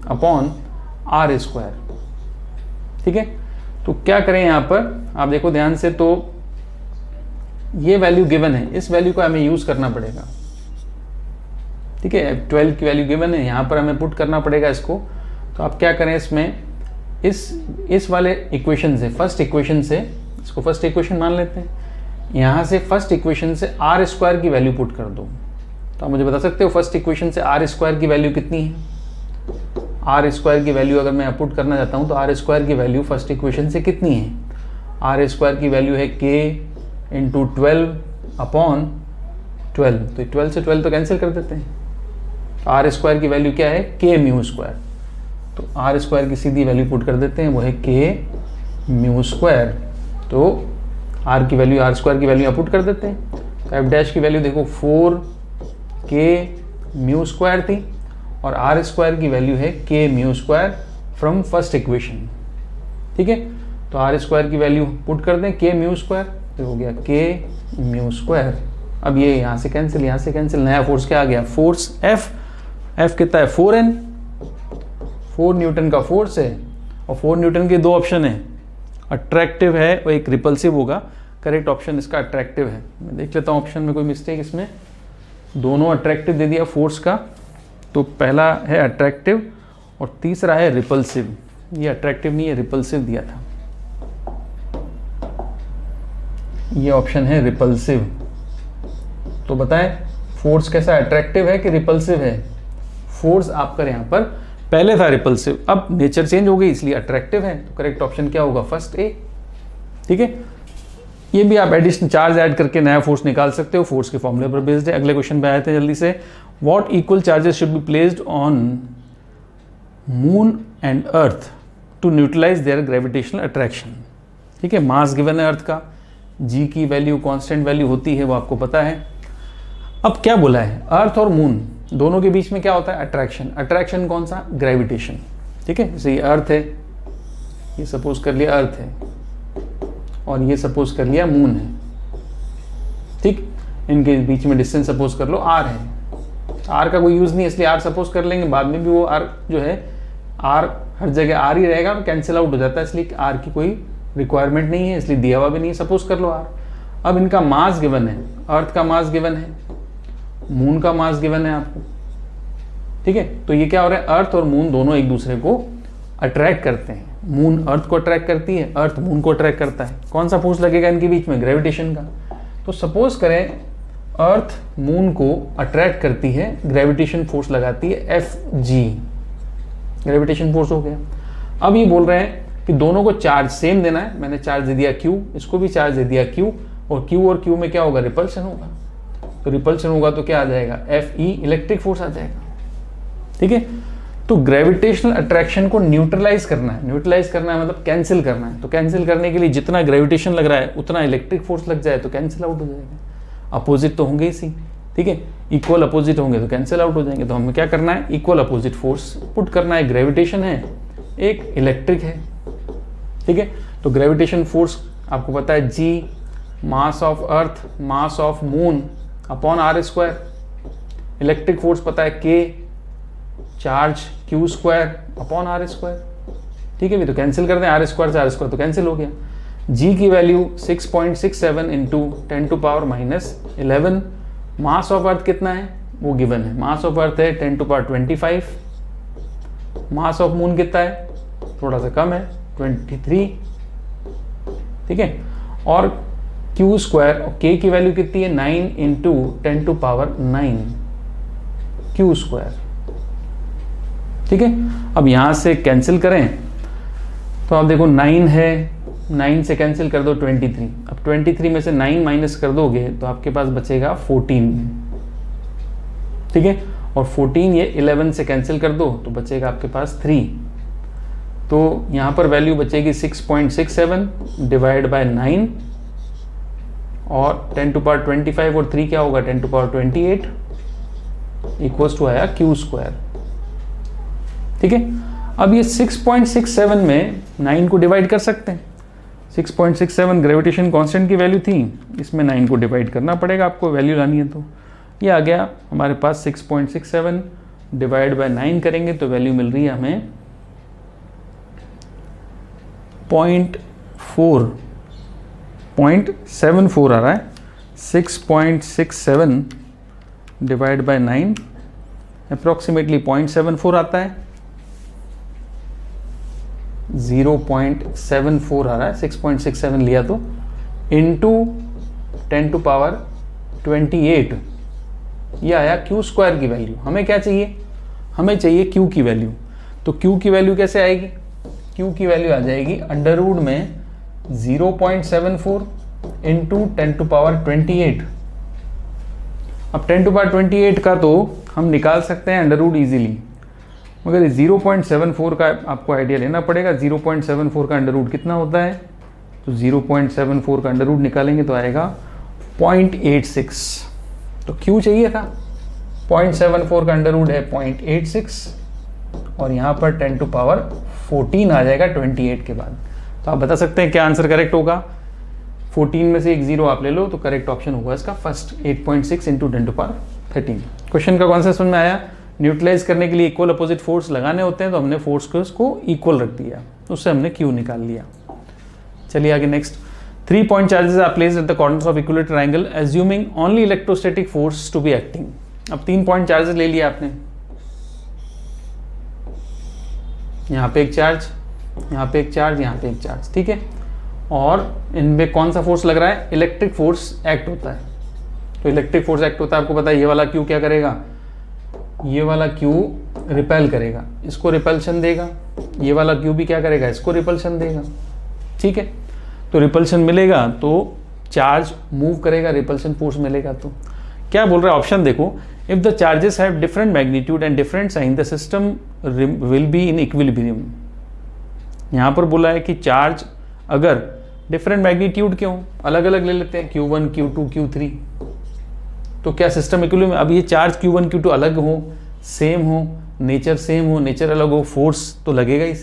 upon r square. ठीक है, तो क्या करें यहाँ पर आप देखो ध्यान से, तो ये वैल्यू गिवन है, इस वैल्यू को हमें यूज करना पड़ेगा। ठीक है, 12 की वैल्यू गिवन है, यहाँ पर हमें पुट करना पड़ेगा इसको। तो आप क्या करें इसमें, इस वाले इक्वेशन से, फर्स्ट इक्वेशन से, इसको फर्स्ट इक्वेशन मान लेते हैं, यहाँ से फर्स्ट इक्वेशन से r स्क्वायर की वैल्यू पुट कर दो। तो आप मुझे बता सकते हो फर्स्ट इक्वेशन से r स्क्वायर की वैल्यू कितनी है? r स्क्वायर की वैल्यू अगर मैं पुट करना चाहता हूँ तो r स्क्वायर की वैल्यू फर्स्ट इक्वेशन से कितनी है? r स्क्वायर की वैल्यू है k × 12 अपॉन 12। तो 12 से 12 तो कैंसिल कर देते हैं, तो r स्क्वायर की वैल्यू क्या है? k mu square. तो r स्क्वायर की सीधी वैल्यू पुट कर देते हैं, वो है k म्यू स्क्वायर। तो r की वैल्यू, r स्क्वायर की वैल्यू पुट कर देते हैं। तो एफ डैश की वैल्यू देखो 4k म्यू स्क्वायर थी, और r स्क्वायर की वैल्यू है k mu square from first equation. ठीक है, तो r स्क्वायर की वैल्यू पुट कर दें k म्यू स्क्वायर, तो हो गया k म्यू स्क्वायर। अब ये यहाँ से कैंसिल, यहाँ से कैंसिल, नया फोर्स क्या आ गया? फोर्स F कितना है? 4N, 4 न्यूटन का फोर्स है, और 4 न्यूटन के दो ऑप्शन है, अट्रैक्टिव है और एक रिपल्सिव होगा। करेक्ट ऑप्शन इसका अट्रैक्टिव है। मैं देख लेता हूँ ऑप्शन में कोई मिस्टेक, इसमें दोनों अट्रैक्टिव दे दिया फोर्स का, तो पहला है अट्रैक्टिव और तीसरा है रिपल्सिव। ये अट्रैक्टिव नहीं है, रिपल्सिव दिया था, ये ऑप्शन है रिपल्सिव। तो बताएं फोर्स कैसा, अट्रैक्टिव है कि रिपल्सिव है? फोर्स आपका यहाँ पर पहले था रिपल्सिव, अब नेचर चेंज हो गई इसलिए अट्रैक्टिव है। तो करेक्ट ऑप्शन क्या होगा? First A. ठीक है, ये भी आप एडिशनल चार्ज ऐड करके नया फोर्स निकाल सकते हो, फोर्स के फॉर्मूले पर बेस्ड है। अगले क्वेश्चन पे आए थे जल्दी से, what equal charges should be placed on moon and earth to neutralise their gravitational attraction. ठीक है, मास गिवन है अर्थ का, जी की वैल्यू कांस्टेंट वैल्यू होती है, वो आपको पता है। अब क्या बोला है? अर्थ और मून दोनों के बीच में क्या होता है? अट्रैक्शन। अट्रैक्शन कौन सा? ग्रेविटेशन। ठीक है, जैसे ये अर्थ है, ये सपोज कर लिया अर्थ है, और ये सपोज कर लिया मून है। ठीक, इनके बीच में डिस्टेंस सपोज कर लो r है। r का कोई यूज नहीं है इसलिए r सपोज कर लेंगे, बाद में भी वो r जो है r हर जगह r ही रहेगा, कैंसिल आउट हो जाता है, इसलिए r की कोई रिक्वायरमेंट नहीं है, इसलिए दिया हुआ भी नहीं है, सपोज कर लो r। अब इनका मास गिवन है, अर्थ का मास गिवन है, मून का मास गिवन है आपको। ठीक है, तो ये क्या हो रहा है? अर्थ और मून दोनों एक दूसरे को अट्रैक्ट करते हैं। मून अर्थ को अट्रैक्ट करती है, अर्थ मून को अट्रैक्ट करता है। कौन सा फोर्स लगेगा इनके बीच में? ग्रेविटेशन का। तो सपोज करें अर्थ मून को अट्रैक्ट करती है, ग्रेविटेशन फोर्स लगाती है Fg, ग्रेविटेशन फोर्स हो गया। अब ये बोल रहे हैं कि दोनों को चार्ज सेम देना है, मैंने चार्ज दे दिया Q, इसको भी चार्ज दे दिया Q, और Q में क्या होगा? रिपल्शन होगा। तो रिपल्शन होगा तो क्या आ जाएगा? Fe, इलेक्ट्रिक फोर्स आ जाएगा। ठीक है, तो ग्रेविटेशनल अट्रैक्शन को न्यूट्रलाइज करना है, न्यूट्रलाइज करना है मतलब कैंसिल करना है। तो कैंसिल करने के लिए जितना ग्रेविटेशन लग रहा है उतना इलेक्ट्रिक फोर्स लग जाए तो कैंसिल आउट हो जाएगा। अपोजिट तो होंगे ही, ठीक है, इक्वल अपोजिट होंगे तो कैंसिल आउट हो जाएंगे। तो हमें क्या करना है? इक्वल अपोजिट फोर्स पुट करना है। ग्रेविटेशन है, एक इलेक्ट्रिक है। ठीक है, तो ग्रेविटेशन फोर्स आपको पता है G, mass of earth, mass of moon upon r square. Electric force पता है K, charge Q square upon r square. ठीक है, भी तो कैंसिल कर दें, r स्क्वायर से r स्क्वायर तो कैंसिल हो गया। G की value 6.67 into 10⁻⁻11। Mass of earth कितना है वो गिवन है, मास ऑफ अर्थ है 10⁻25। मास ऑफ मून कितना है? थोड़ा सा कम है, 23। ठीक है, और Q स्क्वायर और K की वैल्यू कितनी है? 9 इंटू 10⁻9 Q स्क्वायर। ठीक है, अब यहां से कैंसिल करें तो आप देखो 9 है, 9 से कैंसिल कर दो 23। अब 23 में से 9 माइनस कर दोगे तो आपके पास बचेगा 14। ठीक है, और 14 ये 11 से कैंसिल कर दो तो बचेगा आपके पास 3। तो यहां पर वैल्यू बचेगी 6.67 डिवाइड बाय 9, और 10⁻25 और 3 क्या होगा? 10⁻28 इक्वल्स टू आया Q स्क्वायर। ठीक है, अब ये 6.67 में 9 को डिवाइड कर सकते हैं। 6.67 ग्रेविटेशन कांस्टेंट की वैल्यू थी, इसमें 9 को डिवाइड करना पड़ेगा आपको, वैल्यू लानी है तो ये आ गया हमारे पास 6.67 डिवाइड बाय 9 करेंगे तो वैल्यू मिल रही है हमें 0.74 आ रहा है। 6.67 डिवाइड बाय 9 अप्रोक्सीमेटली 0.74 आता है, 0.74 आ रहा है 6.67 लिया तो, इंटू 10 टू पावर 28 ये आया क्यू स्क्वायर की वैल्यू। हमें क्या चाहिए, हमें चाहिए क्यू की वैल्यू। तो क्यू की वैल्यू कैसे आएगी, क्यू की वैल्यू आ जाएगी अंडर रूट में 0.74 इंटू 10 टू पावर 28। अब 10 टू पावर 28 का तो हम निकाल सकते हैं अंडर रूट ईजिली, मगर 0.74 का आपको आइडिया लेना पड़ेगा। 0.74 का अंडर रूट कितना होता है, तो 0.74 का अंडर रूट निकालेंगे तो आएगा 0.86। तो क्यू चाहिए था, 0.74 का अंडर रूट है 0.86 और यहाँ पर 10 टू पावर 14 आ जाएगा 28 के बाद। तो आप बता सकते हैं क्या आंसर करेक्ट होगा। 14 में से एक जीरो आप ले लो तो करेक्ट ऑप्शन होगा इसका first, 8.6 into 10 to power 13। Question का कॉन्सेप्ट समझ में आया। न्यूट्रलाइज करने के लिए इक्वल अपोजिट फोर्स लगाने होते हैं तो हमने फोर्स को इक्वल रख दिया, उससे हमने क्यू निकाल लिया। चलिए आगे next. 3 point charges are placed at the corners of equilateral triangle assuming only electrostatic force to be acting। अब 3 point charges ले लिया आपने, यहाँ पे एक चार्ज, यहाँ पे एक चार्ज, यहाँ पे एक चार्ज, ठीक है, और इनमें कौन सा फोर्स लग रहा है, इलेक्ट्रिक फोर्स एक्ट होता है। तो इलेक्ट्रिक फोर्स एक्ट होता है, आपको पता है ये वाला क्यू क्या करेगा, ये वाला क्यू रिपेल करेगा, इसको रिपल्शन देगा, ये वाला क्यू भी क्या करेगा, इसको रिपल्शन देगा, ठीक है। तो रिपल्शन मिलेगा तो चार्ज मूव करेगा, रिपल्शन फोर्स मिलेगा। तो क्या बोल रहा है ऑप्शन देखो, if the charges have different magnitude and different sign the system will be in equilibrium. यहाँ पर बोला है कि चार्ज अगर डिफरेंट मैग्नीट्यूड के हों, अलग अलग ले लेते हैं Q1 Q2 Q3, तो क्या सिस्टम इक्विलिब्रियम। अब ये चार्ज Q1 Q2 अलग हो, सेम हो, नेचर सेम हो, नेचर अलग हो, फोर्स तो लगेगा ही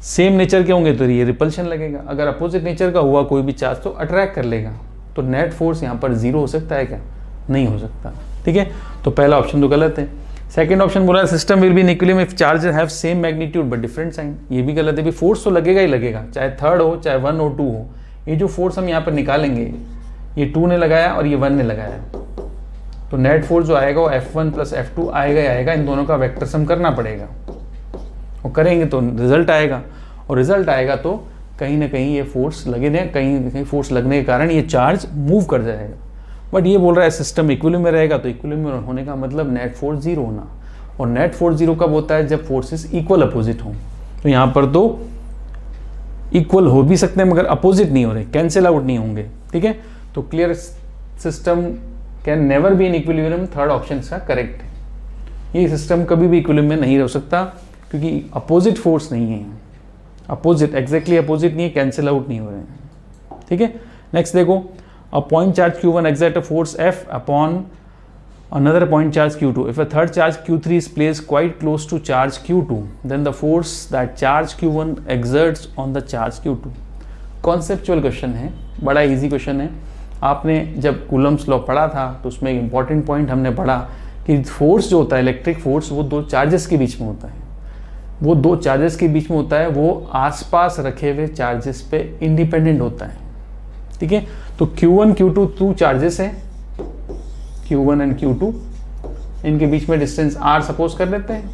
सेम नेचर के होंगे तो ये रिपल्शन लगेगा। अगर अपोजिट नेचर का हुआ कोई भी चार्ज तो अट्रैक्ट कर लेगा। तो नेट फोर्स यहाँ पर जीरो हो सकता है क्या, नहीं हो सकता, ठीक है। तो पहला ऑप्शन तो गलत है। सेकंड ऑप्शन बोला system will be in equilibrium if charges have same magnitude but different sign, ये भी गलत है। भी फोर्स तो लगेगा ही लगेगा, चाहे थर्ड हो, चाहे 1 और 2 हो। ये जो फोर्स हम यहाँ पर निकालेंगे, ये 2 ने लगाया और ये 1 ने लगाया, तो नेट फोर्स जो आएगा वो F1 प्लस F2 आएगा ही आएगा। इन दोनों का वेक्टर सम करना पड़ेगा, और करेंगे तो रिजल्ट आएगा, और रिजल्ट आएगा तो कहीं ना कहीं ये फोर्स लगे ना, कहीं ना कहीं फोर्स लगने के कारण ये चार्ज मूव कर जाएगा। बट ये बोल रहा है सिस्टम इक्विलिब्रियम में रहेगा, तो इक्विलिब्रियम में होने का मतलब नेट फोर्स जीरो होना, और नेट फोर्स जीरो कब होता है, जब फोर्सेस इक्वल अपोजिट हों। तो यहाँ पर तो इक्वल हो भी सकते हैं मगर अपोजिट नहीं हो रहे, कैंसिल आउट नहीं होंगे, ठीक है। तो clear, system can never be in equilibrium, third option इसका करेक्ट है। ये सिस्टम कभी भी इक्विलिब्रियम में नहीं रह सकता क्योंकि अपोजिट फोर्स नहीं है, अपोजिट एग्जैक्टली अपोजिट नहीं है, कैंसिल आउट नहीं हो रहे हैं, ठीक है। नेक्स्ट देखो, a point charge Q1 exert a force F upon another point charge Q2. If a third charge Q3 is placed quite close to charge Q2, then the force that charge Q1 exerts on the charge Q2। Conceptual question है, बड़ा easy question है। आपने जब Coulomb's law पढ़ा था तो उसमें एक इंपॉर्टेंट पॉइंट हमने पढ़ा कि फोर्स जो होता है, इलेक्ट्रिक फोर्स, वो दो चार्जेस के बीच में होता है। वो दो चार्जेस के बीच में होता है, वो आसपास रखे हुए चार्जेस पे इंडिपेंडेंट होता है, ठीक है। तो Q1 Q2 2 चार्जेस हैं, Q1 एंड Q2, इनके बीच में डिस्टेंस R सपोज कर लेते हैं,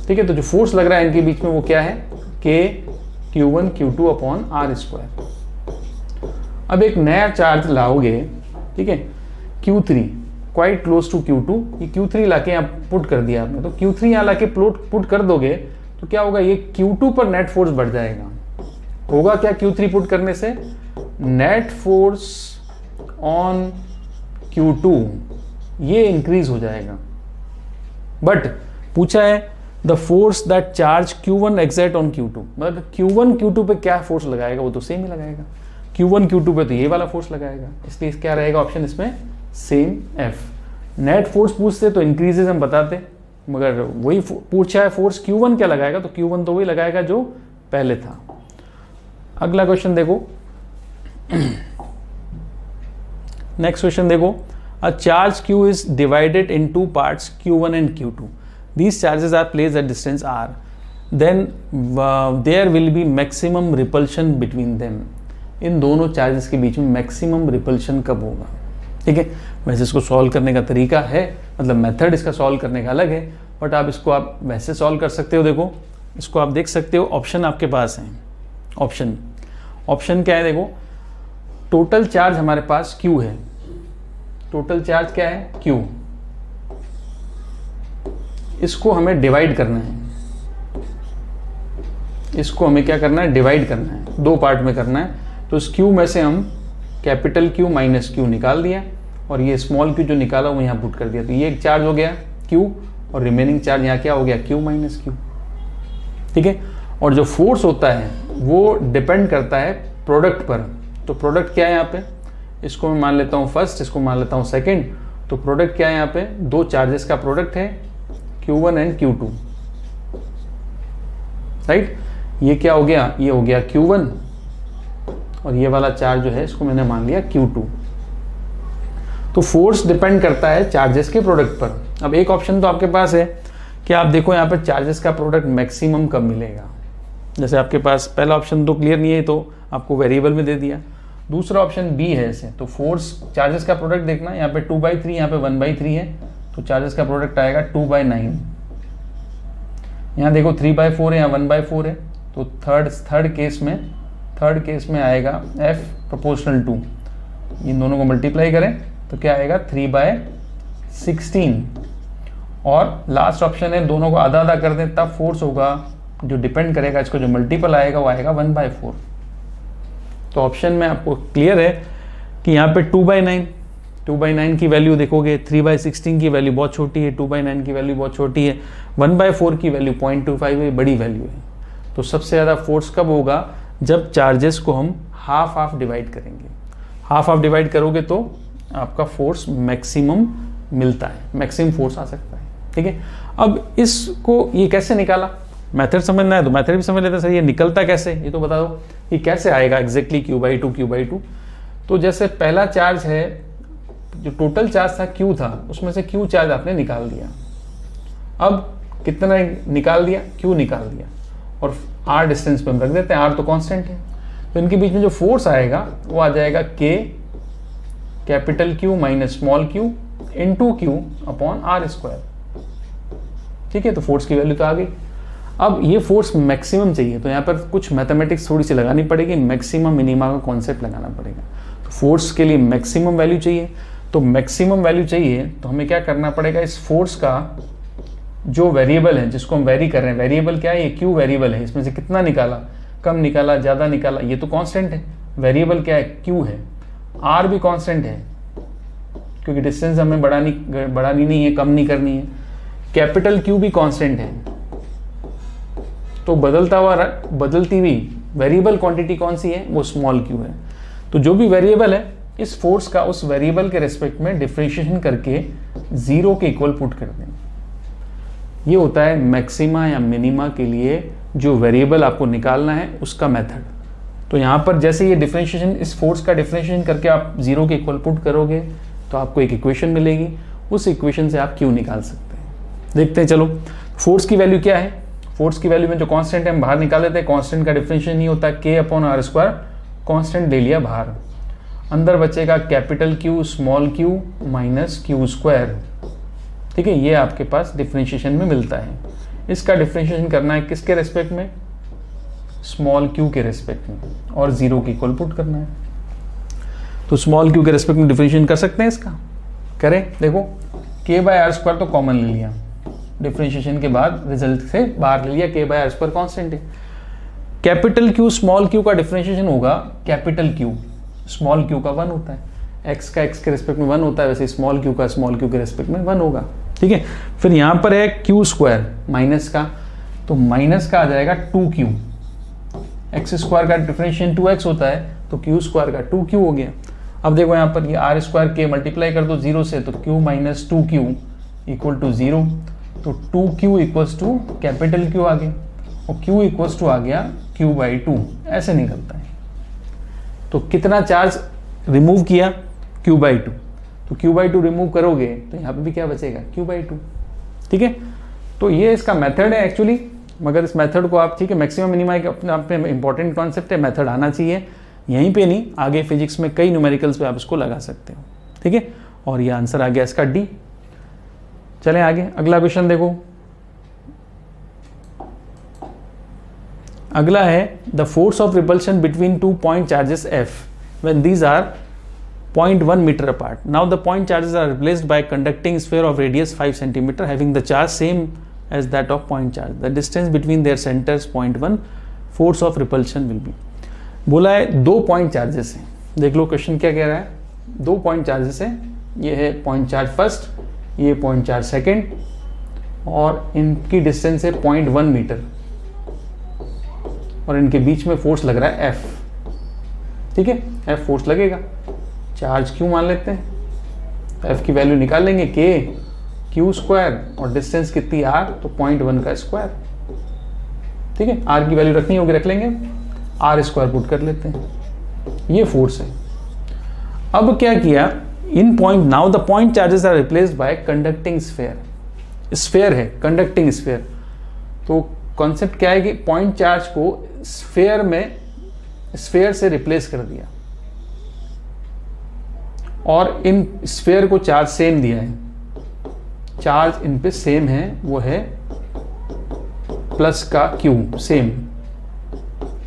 ठीक है। तो जो फोर्स लग रहा है इनके बीच में वो क्या है, K Q1 Q2 upon R square. अब एक नया चार्ज लाओगे, ठीक है, Q3 quite close to Q2, ये Q3 लाके यहाँ पुट कर दिया आपने, तो Q3 यहाँ लाके पुट कर दोगे तो क्या होगा, ये Q2 पर नेट फोर्स बढ़ जाएगा। होगा क्या Q3 पुट करने से, नेट फोर्स ऑन Q2 ये इंक्रीज हो जाएगा। बट पूछा है the force that charge Q1 exert on Q2, मतलब Q1 Q2 पे क्या फोर्स लगाएगा, वो तो सेम ही लगाएगा। Q1 Q2 पे तो ये वाला फोर्स लगाएगा, इसलिए क्या रहेगा ऑप्शन इसमें, सेम F। नेट फोर्स पूछते तो इंक्रीजेज हम बताते, मगर वही पूछा है फोर्स Q1 क्या लगाएगा, तो Q1 तो वही लगाएगा जो पहले था। अगला क्वेश्चन देखो, नेक्स्ट क्वेश्चन देखो, a charge Q is divided in two parts Q1 and Q2. These charges are placed at distance r. Then there will be maximum repulsion between them. इन दोनों चार्जेस के बीच में मैक्सिमम रिपल्शन कब होगा? ठीक है, वैसे इसको सॉल्व करने का तरीका है, मतलब मेथड इसका सॉल्व करने का अलग है, बट आप इसको आप वैसे सॉल्व कर सकते हो। देखो इसको आप देख सकते हो, ऑप्शन आपके पास है। ऑप्शन क्या है? देखो टोटल चार्ज हमारे पास Q है, टोटल चार्ज क्या है? Q। इसको हमें डिवाइड करना है, इसको हमें क्या करना है? डिवाइड करना है, दो पार्ट में करना है। तो इस Q में से हम कैपिटल Q माइनस Q निकाल दिया और ये स्मॉल q जो निकाला वो यहाँ पुट कर दिया। तो ये एक चार्ज हो गया Q और रिमेनिंग चार्ज यहाँ क्या हो गया? Q minus Q। ठीक है, और जो फोर्स होता है वो डिपेंड करता है प्रोडक्ट पर। तो प्रोडक्ट क्या है यहाँ पे? इसको मैं मान लेता हूँ फर्स्ट, इसको मान लेता हूँ सेकेंड। तो प्रोडक्ट क्या है यहाँ पे? दो चार्जेस का प्रोडक्ट है Q1 एंड Q2, राइट। ये क्या हो गया? ये हो गया Q1 और ये वाला चार्ज जो है इसको मैंने मान लिया Q2। तो फोर्स डिपेंड करता है चार्जेस के प्रोडक्ट पर। अब एक ऑप्शन तो आपके पास है कि आप देखो यहाँ पर चार्जेस का प्रोडक्ट मैक्सिमम कब मिलेगा। जैसे आपके पास पहला ऑप्शन तो क्लियर नहीं है, तो आपको वेरिएबल में दे दिया। दूसरा ऑप्शन बी है ऐसे, तो फोर्स चार्जेस का प्रोडक्ट देखना, यहाँ पे 2/3, यहाँ पे 1/3 है, तो चार्जेस का प्रोडक्ट आएगा 2/9। यहाँ देखो 3/4 है, यहाँ 1/4 है, तो थर्ड केस में आएगा F प्रोपोर्शनल 2। इन दोनों को मल्टीप्लाई करें तो क्या आएगा? 3/16। और लास्ट ऑप्शन है दोनों को आधा आधा कर दें, तब फोर्स होगा जो डिपेंड करेगा, इसको जो मल्टीपल आएगा वो आएगा 1/4। तो ऑप्शन में आपको क्लियर है कि यहाँ पे 2/9 की वैल्यू देखोगे, 3/16 की वैल्यू बहुत छोटी है, 2/9 की वैल्यू बहुत छोटी है, 1/4 की वैल्यू 0.25 है, बड़ी वैल्यू है। तो सबसे ज़्यादा फोर्स कब होगा? जब चार्जेस को हम हाफ डिवाइड करेंगे। हाफ डिवाइड करोगे तो आपका फोर्स मैक्सिमम मिलता है, मैक्सिमम फोर्स आ सकता है। ठीक है, अब इसको ये कैसे निकाला? मेथड समझना है तो मेथड भी समझ लेते हैं। सर ये निकलता कैसे, ये तो बता दो कि कैसे आएगा एग्जैक्टली Q/2। तो जैसे पहला चार्ज है, जो टोटल चार्ज था Q था, उसमें से Q चार्ज आपने निकाल दिया। अब कितना निकाल दिया? Q निकाल दिया, और R डिस्टेंस पे हम रख देते हैं, R तो कांस्टेंट है। तो इनके बीच में जो फोर्स आएगा वो आ जाएगा K capital Q minus small q into Q upon R²। ठीक है, तो फोर्स की वैल्यू तो आ गई। अब ये फोर्स मैक्सिमम चाहिए, तो यहाँ पर कुछ मैथमेटिक्स थोड़ी सी लगानी पड़ेगी, मैक्सिमम मिनिमा का कॉन्सेप्ट लगाना पड़ेगा। तो फोर्स के लिए मैक्सिमम वैल्यू चाहिए, तो मैक्सिमम वैल्यू चाहिए तो हमें क्या करना पड़ेगा? इस फोर्स का जो वेरिएबल है जिसको हम वेरी कर रहे हैं, वेरिएबल क्या है? ये Q वेरिएबल है, इसमें से कितना निकाला, कम निकाला, ज़्यादा निकाला, ये तो कांस्टेंट है। वेरिएबल क्या है? Q है। R भी कांस्टेंट है क्योंकि डिस्टेंस हमें बढ़ानी नहीं है, कम नहीं करनी है। कैपिटल Q भी कांस्टेंट है। तो बदलती हुई वेरिएबल क्वांटिटी कौन सी है? वो स्मॉल q है। तो जो भी वेरिएबल है, इस फोर्स का उस वेरिएबल के रेस्पेक्ट में डिफरेंशिएशन करके 0 के इक्वल पुट कर दें। ये होता है मैक्सिमा या मिनिमा के लिए जो वेरिएबल आपको निकालना है उसका मेथड। तो यहाँ पर जैसे ये डिफरेंशिएशन, इस फोर्स का डिफरेंशिएशन करके आप 0 के इक्वल पुट करोगे तो आपको एक इक्वेशन मिलेगी, उस इक्वेशन से आप Q निकाल सकते हैं। देखते हैं, चलो फोर्स की वैल्यू क्या है? फोर्स की वैल्यू में जो कांस्टेंट है हम बाहर निकाल देते हैं। कांस्टेंट का डिफरेंशिएशन नहीं होता, K अपॉन R², कांस्टेंट ले लिया बाहर। अंदर बचेगा capital Q small q minus Q²। ठीक है, ये आपके पास डिफरेंशिएशन में मिलता है। इसका डिफरेंशिएशन करना है किसके रेस्पेक्ट में? स्मॉल q के रेस्पेक्ट में, और 0 की इक्वल पुट करना है। तो स्मॉल q के रेस्पेक्ट में डिफरेंशिएशन कर सकते हैं इसका, करें। देखो K/R² तो कॉमन ले लिया, डिफरेंशिएशन के बाद रिजल्ट से बाहर ले लिया, K/R² कांस्टेंट है। कैपिटल Q स्मॉल q का डिफरेंशिएशन होगा कैपिटल Q स्मॉल q का 1 होता है, x का x के रेस्पेक्ट में 1 होता है, वैसे स्मॉल q का स्मॉल q के रेस्पेक्ट में 1 होगा। ठीक है, फिर यहाँ पर है Q² माइनस का, तो माइनस का आ जाएगा 2Q। x² का डिफरेंशिएशन 2x होता है, तो Q² का 2Q हो गया। अब देखो यहाँ पर ये R² K मल्टीप्लाई कर दो 0 से, तो Q minus 2Q equal to 0। तो 2q equals to capital Q आ गया, और Q इक्वल्स टू आ गया Q/2, ऐसे निकलता है। तो कितना चार्ज रिमूव किया? Q/2। तो Q/2 रिमूव करोगे तो यहाँ पे भी क्या बचेगा? Q/2। ठीक है, तो ये इसका मेथड है एक्चुअली, मगर इस मेथड को आप, ठीक है, मैक्सिमम मिनिमा एक अपने आप में इंपॉर्टेंट कॉन्सेप्ट है, मेथड आना चाहिए, यहीं पे नहीं, आगे फिजिक्स में कई न्यूमेरिकल्स पे आप इसको लगा सकते हो। ठीक है, और ये आंसर आ गया इसका डी। चलें आगे, अगला क्वेश्चन देखो। अगला है the force of repulsion between 2 point charges F when these are 0.1 meter apart. Now the point charges are replaced by conducting sphere of radius 5 cm having the charge same as that of point charge. The distance between their centers 0.1. Force of repulsion will be. बोला है 2 point charges हैं। देख लो question क्या कह रहा है। 2 point charges है, ये है पॉइंट चार्ज फर्स्ट, ये पॉइंट चार्ज सेकेंड, और इनकी डिस्टेंस है 0.1 मीटर, और इनके बीच में फोर्स लग रहा है F। ठीक है, F फोर्स लगेगा, चार्ज Q मान लेते हैं, F की वैल्यू निकाल लेंगे Q स्क्वायर, और डिस्टेंस कितनी R, तो 0.1 का स्क्वायर। ठीक है, R की वैल्यू रखनी होगी, रख लेंगे, R स्क्वायर पुट कर लेते हैं, ये फोर्स है। अब क्या किया, in point, now the point charges are replaced by conducting sphere. Sphere है, कंडक्टिंग स्फेयर, तो कॉन्सेप्ट क्या है कि पॉइंट चार्ज को स्फेयर में, स्फेयर से रिप्लेस कर दिया, और इन स्फेयर को चार्ज सेम दिया है, चार्ज इन पे सेम है, वो है प्लस का Q, सेम,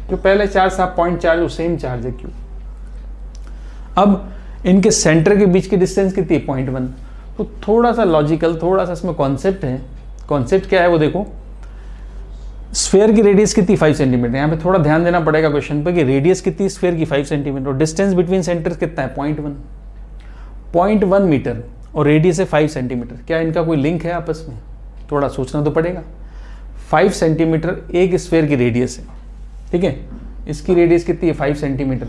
जो पहले चार्ज था पॉइंट चार्ज, वो सेम चार्ज है Q। अब इनके सेंटर के बीच की डिस्टेंस कितनी है? 0.1। तो थोड़ा सा लॉजिकल, थोड़ा सा इसमें कॉन्सेप्ट है। कॉन्सेप्ट क्या है वो देखो, स्फेयर की रेडियस कितनी? 5 सेंटीमीटर। यहाँ पे थोड़ा ध्यान देना पड़ेगा क्वेश्चन पे कि रेडियस कितनी स्फेयर की? 5 सेंटीमीटर, और डिस्टेंस बिटवीन सेंटर्स कितना है? 0.1 मीटर, और रेडियस है 5 सेंटीमीटर। क्या इनका कोई लिंक है आपस में? थोड़ा सोचना तो पड़ेगा। 5 सेंटीमीटर एक स्फेयर की रेडियस है, ठीक है, इसकी रेडियस कितनी है? 5 सेंटीमीटर,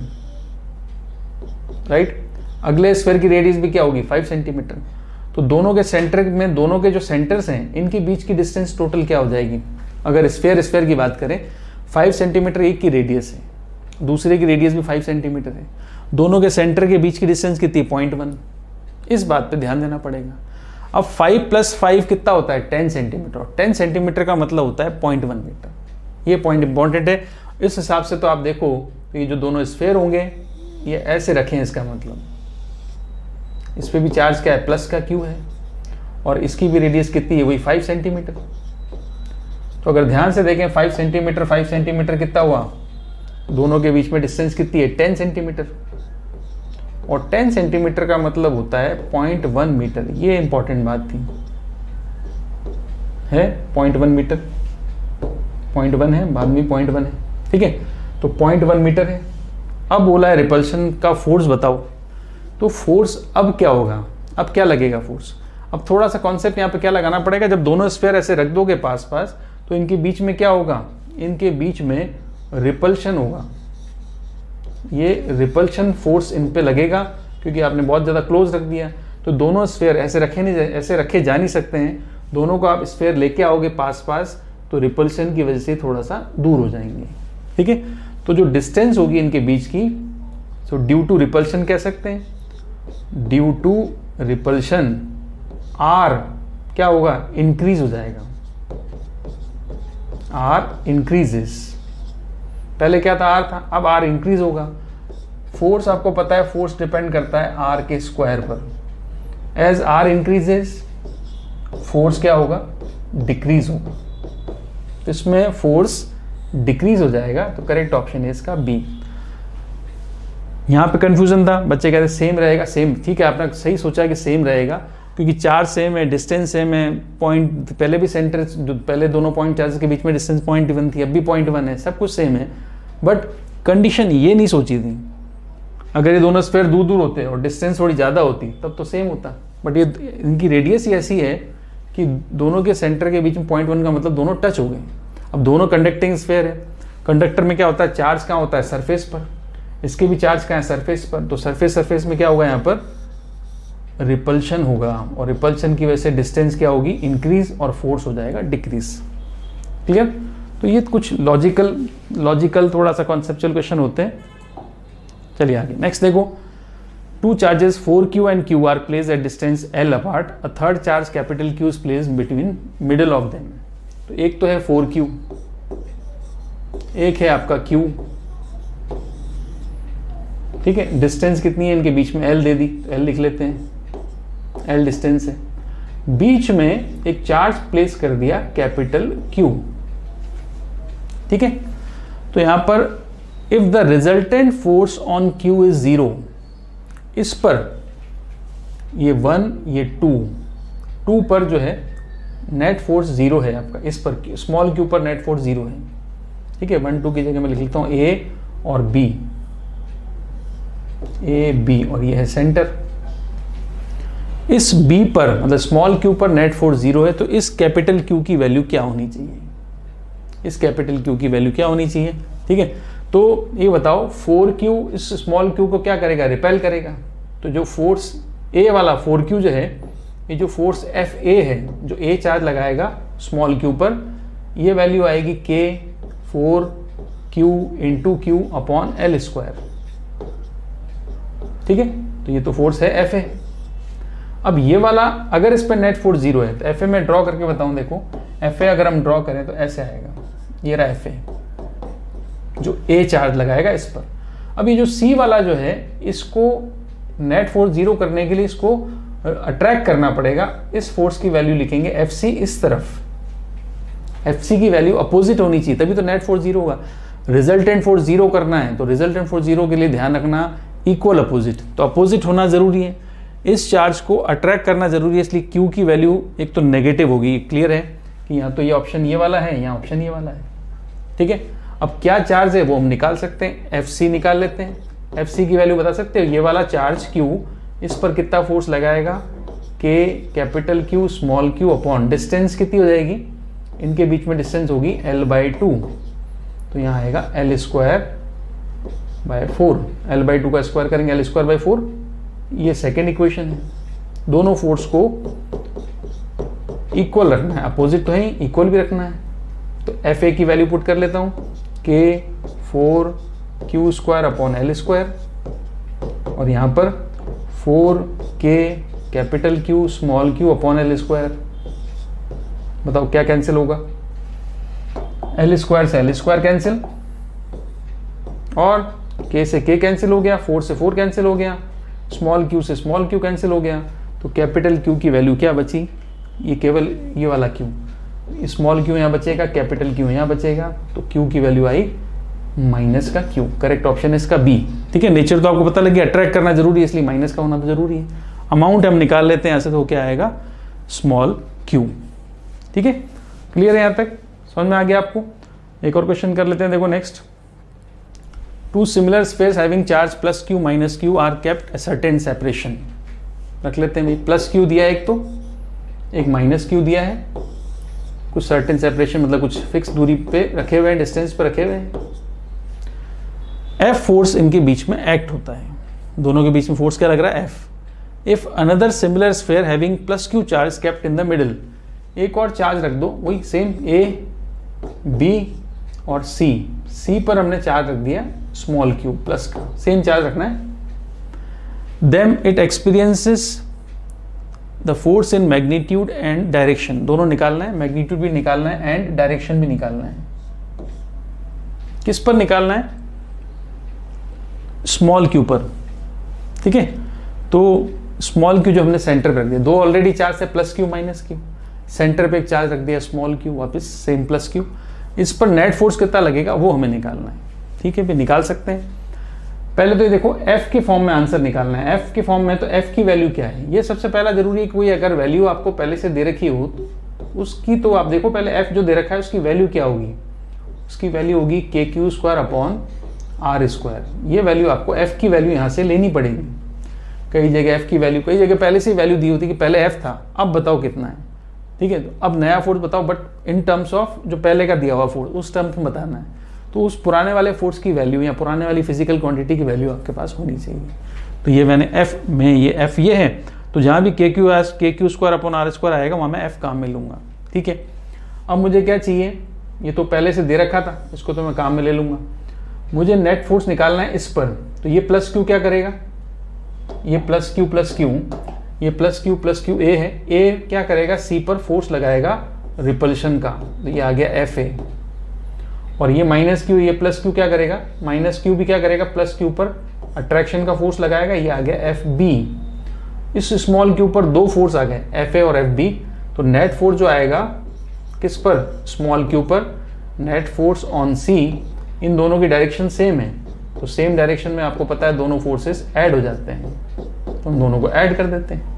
राइट। अगले स्फेयर की रेडियस भी क्या होगी? 5 सेंटीमीटर। तो दोनों के सेंटर में, दोनों के जो सेंटर्स हैं, इनके बीच की डिस्टेंस टोटल क्या हो जाएगी? अगर स्फेयर की बात करें, 5 सेंटीमीटर एक की रेडियस है, दूसरे की रेडियस भी 5 सेंटीमीटर है, दोनों के सेंटर के बीच की डिस्टेंस कितनी? 0.1। इस बात पे ध्यान देना पड़ेगा। अब 5 + 5 कितना होता है? 10 सेंटीमीटर, और 10 सेंटीमीटर का मतलब होता है 0.1 मीटर। ये पॉइंट इंपॉर्टेंट है। इस हिसाब से तो आप देखो, तो ये जो दोनों स्फेयर होंगे, ये ऐसे रखें, इसका मतलब इस पे भी चार्ज क्या है? प्लस का Q है, और इसकी भी रेडियस कितनी है? वही 5 सेंटीमीटर। तो अगर ध्यान से देखें, 5 सेंटीमीटर कितना हुआ? दोनों के बीच में डिस्टेंस कितनी है? 10 सेंटीमीटर, और 10 सेंटीमीटर का मतलब होता है 0.1 मीटर। ये इंपॉर्टेंट बात थी, है 0.1 मीटर, 0.1 है, बाद में 0.1 है, ठीक है, तो 0.1 मीटर है। अब बोला है रिपल्शन का फोर्स बताओ, तो फोर्स अब क्या होगा? अब क्या लगेगा फोर्स? अब थोड़ा सा कॉन्सेप्ट यहाँ पे क्या लगाना पड़ेगा, जब दोनों स्फेयर ऐसे रख दोगे पास पास, तो इनके बीच में क्या होगा? इनके बीच में रिपल्शन होगा। ये रिपल्शन फोर्स इन पे लगेगा, क्योंकि आपने बहुत ज़्यादा क्लोज रख दिया। तो दोनों स्फेयर ऐसे रखे जा नहीं सकते हैं, दोनों को आप स्फेयर लेके आओगे पास पास, तो रिपल्शन की वजह से थोड़ा सा दूर हो जाएंगे, ठीक है। तो जो डिस्टेंस होगी इनके बीच की, तो ड्यू टू रिपल्शन कह सकते हैं, ड्यू टू रिपल्शन R क्या होगा? इंक्रीज हो जाएगा, R इंक्रीजेस। पहले क्या था? R था, अब R इंक्रीज होगा। फोर्स आपको पता है, फोर्स डिपेंड करता है R के स्क्वायर पर। एज R इंक्रीजेस, फोर्स क्या होगा? डिक्रीज होगा। तो इसमें फोर्स डिक्रीज हो जाएगा, तो करेक्ट ऑप्शन है इसका बी। यहाँ पे कंफ्यूजन था, बच्चे कहते सेम रहेगा, सेम, ठीक है, आपने सही सोचा कि सेम रहेगा, क्योंकि चार्ज सेम है, डिस्टेंस सेम है, पॉइंट पहले भी सेंटर, पहले दोनों पॉइंट चार्ज के बीच में डिस्टेंस 0.1 थी, अब भी 0.1 है, सब कुछ सेम है। बट कंडीशन ये नहीं सोची थी, अगर ये दोनों स्फेयर दूर दूर होते और डिस्टेंस थोड़ी ज़्यादा होती तब तो सेम होता। बट ये इनकी रेडियस ही ऐसी है कि दोनों के सेंटर के बीच में 0.1 का मतलब दोनों टच हो गए। अब दोनों कंडक्टिंग स्फेयर है, कंडक्टर में क्या होता है? चार्ज कहाँ होता है? सरफेस पर। इसके भी चार्ज कहाँ है? सरफेस पर। तो सरफेस में क्या होगा? यहाँ पर रिपल्शन होगा, और रिपल्शन की वजह से डिस्टेंस क्या होगी, इंक्रीज, और फोर्स हो जाएगा डिक्रीज। क्लियर? तो ये कुछ लॉजिकल थोड़ा सा कॉन्सेप्चुअल क्वेश्चन होते हैं। चलिए आगे नेक्स्ट देखो। Two charges 4q and q are placed at distance l apart. A third charge capital Q is placed between middle of them. तो एक तो है 4q, एक है आपका q, ठीक है। डिस्टेंस कितनी है इनके बीच में, l दे दी तो l लिख लेते हैं, l डिस्टेंस है। बीच में एक चार्ज प्लेस कर दिया कैपिटल Q, ठीक है। तो यहां पर if the resultant force on Q is 0, इस पर ये 1 ये 2 पर जो है नेट फोर्स 0 है आपका, इस पर स्मॉल q पर नेट फोर्स 0 है, ठीक है। 1 2 की जगह मैं लिख लेता हूं A और B, A B, और ये है सेंटर। इस B पर मतलब स्मॉल q पर नेट फोर्स 0 है, तो इस कैपिटल Q की वैल्यू क्या होनी चाहिए, इस कैपिटल Q की वैल्यू क्या होनी चाहिए, ठीक है। तो ये बताओ 4q इस स्मॉल q को क्या करेगा, रिपेल करेगा। तो जो फोर्स A वाला 4q जो है, ये जो फोर्स FA है, जो A चार्ज लगाएगा स्मॉल q पर, ये वैल्यू आएगी K 4q into Q upon L square, ठीक है। तो ये तो फोर्स है FA। अब ये वाला अगर इस पर नेट फोर्स 0 है, तो FA में ड्रॉ करके बताऊं, देखो FA अगर हम ड्रॉ करें तो ऐसे आएगा, ये रहा FA जो A चार्ज लगाएगा इस पर। अब ये जो C वाला जो है, इसको नेट फोर्स 0 करने के लिए इसको अट्रैक्ट करना पड़ेगा। इस फोर्स की वैल्यू लिखेंगे FC इस तरफ, FC की वैल्यू अपोजिट होनी चाहिए, तभी तो नेट फोर्स 0 होगा। रिजल्टेंट फोर्स 0 करना है तो रिजल्टेंट फोर्स 0 के लिए ध्यान रखना इक्वल अपोजिट, तो अपोजिट होना जरूरी है। इस चार्ज को अट्रैक्ट करना जरूरी है, इसलिए Q की वैल्यू एक तो नेगेटिव होगी। क्लियर है कि यहाँ तो ये ऑप्शन ये वाला है, यहाँ ऑप्शन ये वाला है, ठीक है। अब क्या चार्ज है वो हम निकाल सकते हैं, FC निकाल लेते हैं। FC की वैल्यू बता सकते हो, ये वाला चार्ज Q इस पर कितना फोर्स लगाएगा, K capital Q small q upon distance कितनी हो जाएगी, इनके बीच में डिस्टेंस होगी L/2, तो यहाँ आएगा L स्क्वायर बाय 4, L/2 का स्क्वायर करेंगे L स्क्वायर बाय 4, ये सेकेंड इक्वेशन है। दोनों फोर्स को इक्वल रखना है, अपोजिट तो है, इक्वल भी रखना है। तो FA की वैल्यू पुट कर लेता हूँ, K 4q square upon L square, और यहाँ पर 4K capital Q small q upon L square. बताओ क्या कैंसिल होगा, L स्क्वायर से L स्क्वायर कैंसिल, और K से K कैंसिल हो गया, 4 से 4 कैंसिल हो गया, स्मॉल q से स्मॉल q कैंसिल हो गया। तो कैपिटल Q की वैल्यू क्या बची, ये केवल ये वाला Q, स्मॉल q यहाँ बचेगा, कैपिटल Q यहाँ बचेगा, तो Q की वैल्यू आई माइनस का Q। करेक्ट ऑप्शन है इसका B, ठीक है। नेचर तो आपको पता लग गया, अट्रैक्ट करना जरूरी है, इसलिए माइनस का होना तो जरूरी है। अमाउंट हम निकाल लेते हैं, ऐसे तो क्या आएगा, स्मॉल q, ठीक है। क्लियर है यहाँ तक, समझ में आ गया आपको। एक और क्वेश्चन कर लेते हैं, देखो next. Two similar spheres having charge plus q minus q are kept a certain separation. रख लेते हैं भाई, प्लस q दिया है एक, तो एक माइनस q दिया है, कुछ सर्टेन सेपरेशन मतलब कुछ फिक्स दूरी पे रखे हुए हैं, डिस्टेंस पे रखे हुए हैं। F फोर्स इनके बीच में एक्ट होता है, दोनों के बीच में फोर्स क्या लग रहा है, F। If another similar sphere having plus q charge kept in the middle, एक और चार्ज रख दो, वही सेम A B और C पर हमने चार्ज रख दिया स्मॉल q प्लस का, सेम चार्ज रखना है। Then it experiences the force in magnitude and direction, दोनों निकालना है, मैग्नीट्यूड भी निकालना है एंड डायरेक्शन भी निकालना है। किस पर निकालना है, स्मॉल q पर, ठीक है। तो स्मॉल q जो हमने सेंटर पे रख दिया, दो ऑलरेडी चार्ज है plus q minus q, centre पे एक चार्ज रख दिया स्मॉल q, वापस सेम प्लस q। इस पर नेट फोर्स कितना लगेगा वो हमें निकालना है, ठीक है। भी निकाल सकते हैं। पहले तो ये देखो f के फॉर्म में आंसर निकालना है। f के फॉर्म में तो f की वैल्यू क्या है, ये सबसे पहला जरूरी है कि कोई अगर वैल्यू आपको पहले से दे रखी हो तो उसकी, तो आप देखो पहले f जो दे रखा है उसकी वैल्यू क्या होगी, उसकी वैल्यू होगी KQ square upon R square. ये वैल्यू आपको f की वैल्यू यहाँ से लेनी पड़ेगी। कई जगह f की वैल्यू, कई जगह पहले से वैल्यू दी होती कि पहले f था, अब बताओ कितना है, ठीक है। तो अब नया फोर्स बताओ, बट इन टर्म्स ऑफ जो पहले का दिया हुआ फोर्स उस टर्म्स में बताना है। तो उस पुराने वाले फोर्स की वैल्यू या पुराने वाली फिजिकल क्वांटिटी की वैल्यू आपके पास होनी चाहिए। तो ये मैंने f में, ये f ये है, तो जहाँ भी K Q square upon R square आएगा वहाँ मैं एफ काम में लूँगा। ठीक है, अब मुझे क्या चाहिए, ये तो पहले से दे रखा था, इसको तो मैं काम में ले लूँगा। मुझे नेट फोर्स निकालना है इस पर, तो ये प्लस क्यू क्या करेगा, ये प्लस क्यू ये प्लस क्यू ए है, ए क्या करेगा, सी पर फोर्स लगाएगा रिपल्शन का, तो ये आ गया एफ ए। और ये माइनस क्यू, ये प्लस क्यू क्या करेगा, माइनस क्यू भी क्या करेगा, प्लस क्यू पर अट्रैक्शन का फोर्स लगाएगा, ये आ गया एफ बी। इस स्मॉल क्यू पर दो फोर्स आ गए, एफ ए और एफ बी। तो नेट फोर्स जो आएगा किस पर, स्मॉल क्यू पर, नेट फोर्स ऑन सी, इन दोनों की डायरेक्शन सेम है, तो सेम डायरेक्शन में आपको पता है दोनों फोर्सेस ऐड हो जाते हैं, तो हम दोनों को ऐड कर देते हैं।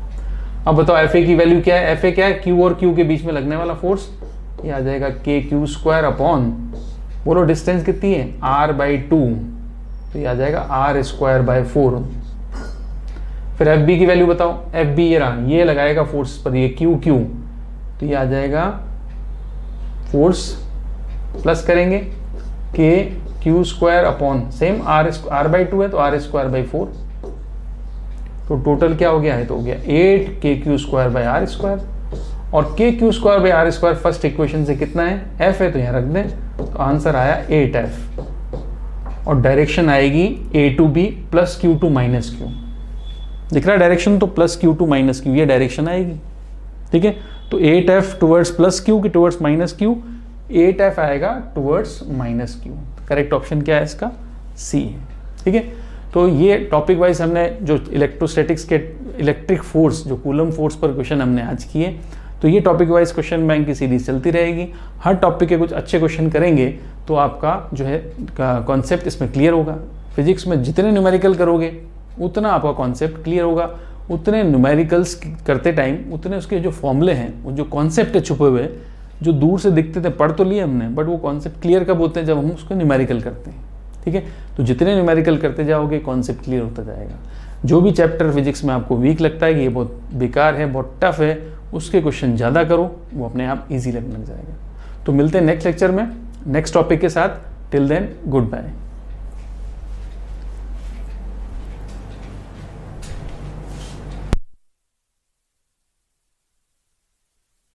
अब बताओ एफ ए की वैल्यू क्या है, एफ ए क्या है, क्यू और क्यू के बीच में लगने वाला फोर्स, ये आ जाएगा के क्यू स्क्वायर अपॉन, बोलो डिस्टेंस कितनी है, आर बाई 2, तो ये आ जाएगा आर स्क्वायर बाय 4। फिर एफ बी की वैल्यू बताओ, एफ बी ये रहा, ये लगाएगा फोर्स पर, ये क्यू, तो ये आ जाएगा फोर्स प्लस करेंगे K Q square upon same R by 2 है तो आर स्क्वायर बाई 4, तो टोटल क्या हो गया है, तो हो गया 8 K Q square by R square. और K Q square by R square first equation से कितना है, एफ है, तो यहाँ रख दें, तो आंसर आया 8f। और डायरेक्शन आएगी A to B plus q to minus q, दिख रहा है डायरेक्शन, तो plus q to minus q ये डायरेक्शन आएगी। ठीक है, तो 8f टुवर्ड्स प्लस क्यू की टुवर्ड्स माइनस क्यू, 8f आएगा towards minus q. Correct option क्या है इसका, सी है। ठीक है, तो ये टॉपिक वाइज हमने जो इलेक्ट्रोस्टैटिक्स के इलेक्ट्रिक फोर्स, जो कूलम फोर्स पर क्वेश्चन हमने आज किए, तो ये टॉपिक वाइज क्वेश्चन बैंक की सीरीज चलती रहेगी। हर टॉपिक के कुछ अच्छे क्वेश्चन करेंगे तो आपका जो है कॉन्सेप्ट इसमें क्लियर होगा। फिजिक्स में जितने न्यूमेरिकल करोगे उतना आपका कॉन्सेप्ट क्लियर होगा, उतने न्यूमेरिकल्स करते टाइम उतने उसके जो फॉर्मूले हैं, वो जो कॉन्सेप्ट है छुपे हुए, जो दूर से दिखते थे, पढ़ तो लिए हमने, बट वो कॉन्सेप्ट क्लियर कब होते हैं, जब हम उसको न्यूमेरिकल करते हैं। ठीक है, तो जितने न्यूमेरिकल करते जाओगे कॉन्सेप्ट क्लियर होता जाएगा। जो भी चैप्टर फिजिक्स में आपको वीक लगता है कि ये बहुत बेकार है, बहुत टफ है, उसके क्वेश्चन ज़्यादा करो, वो अपने आप ईजी लगने लग जाएगा। तो मिलते हैं नेक्स्ट लेक्चर में नेक्स्ट टॉपिक के साथ। Till then good bye.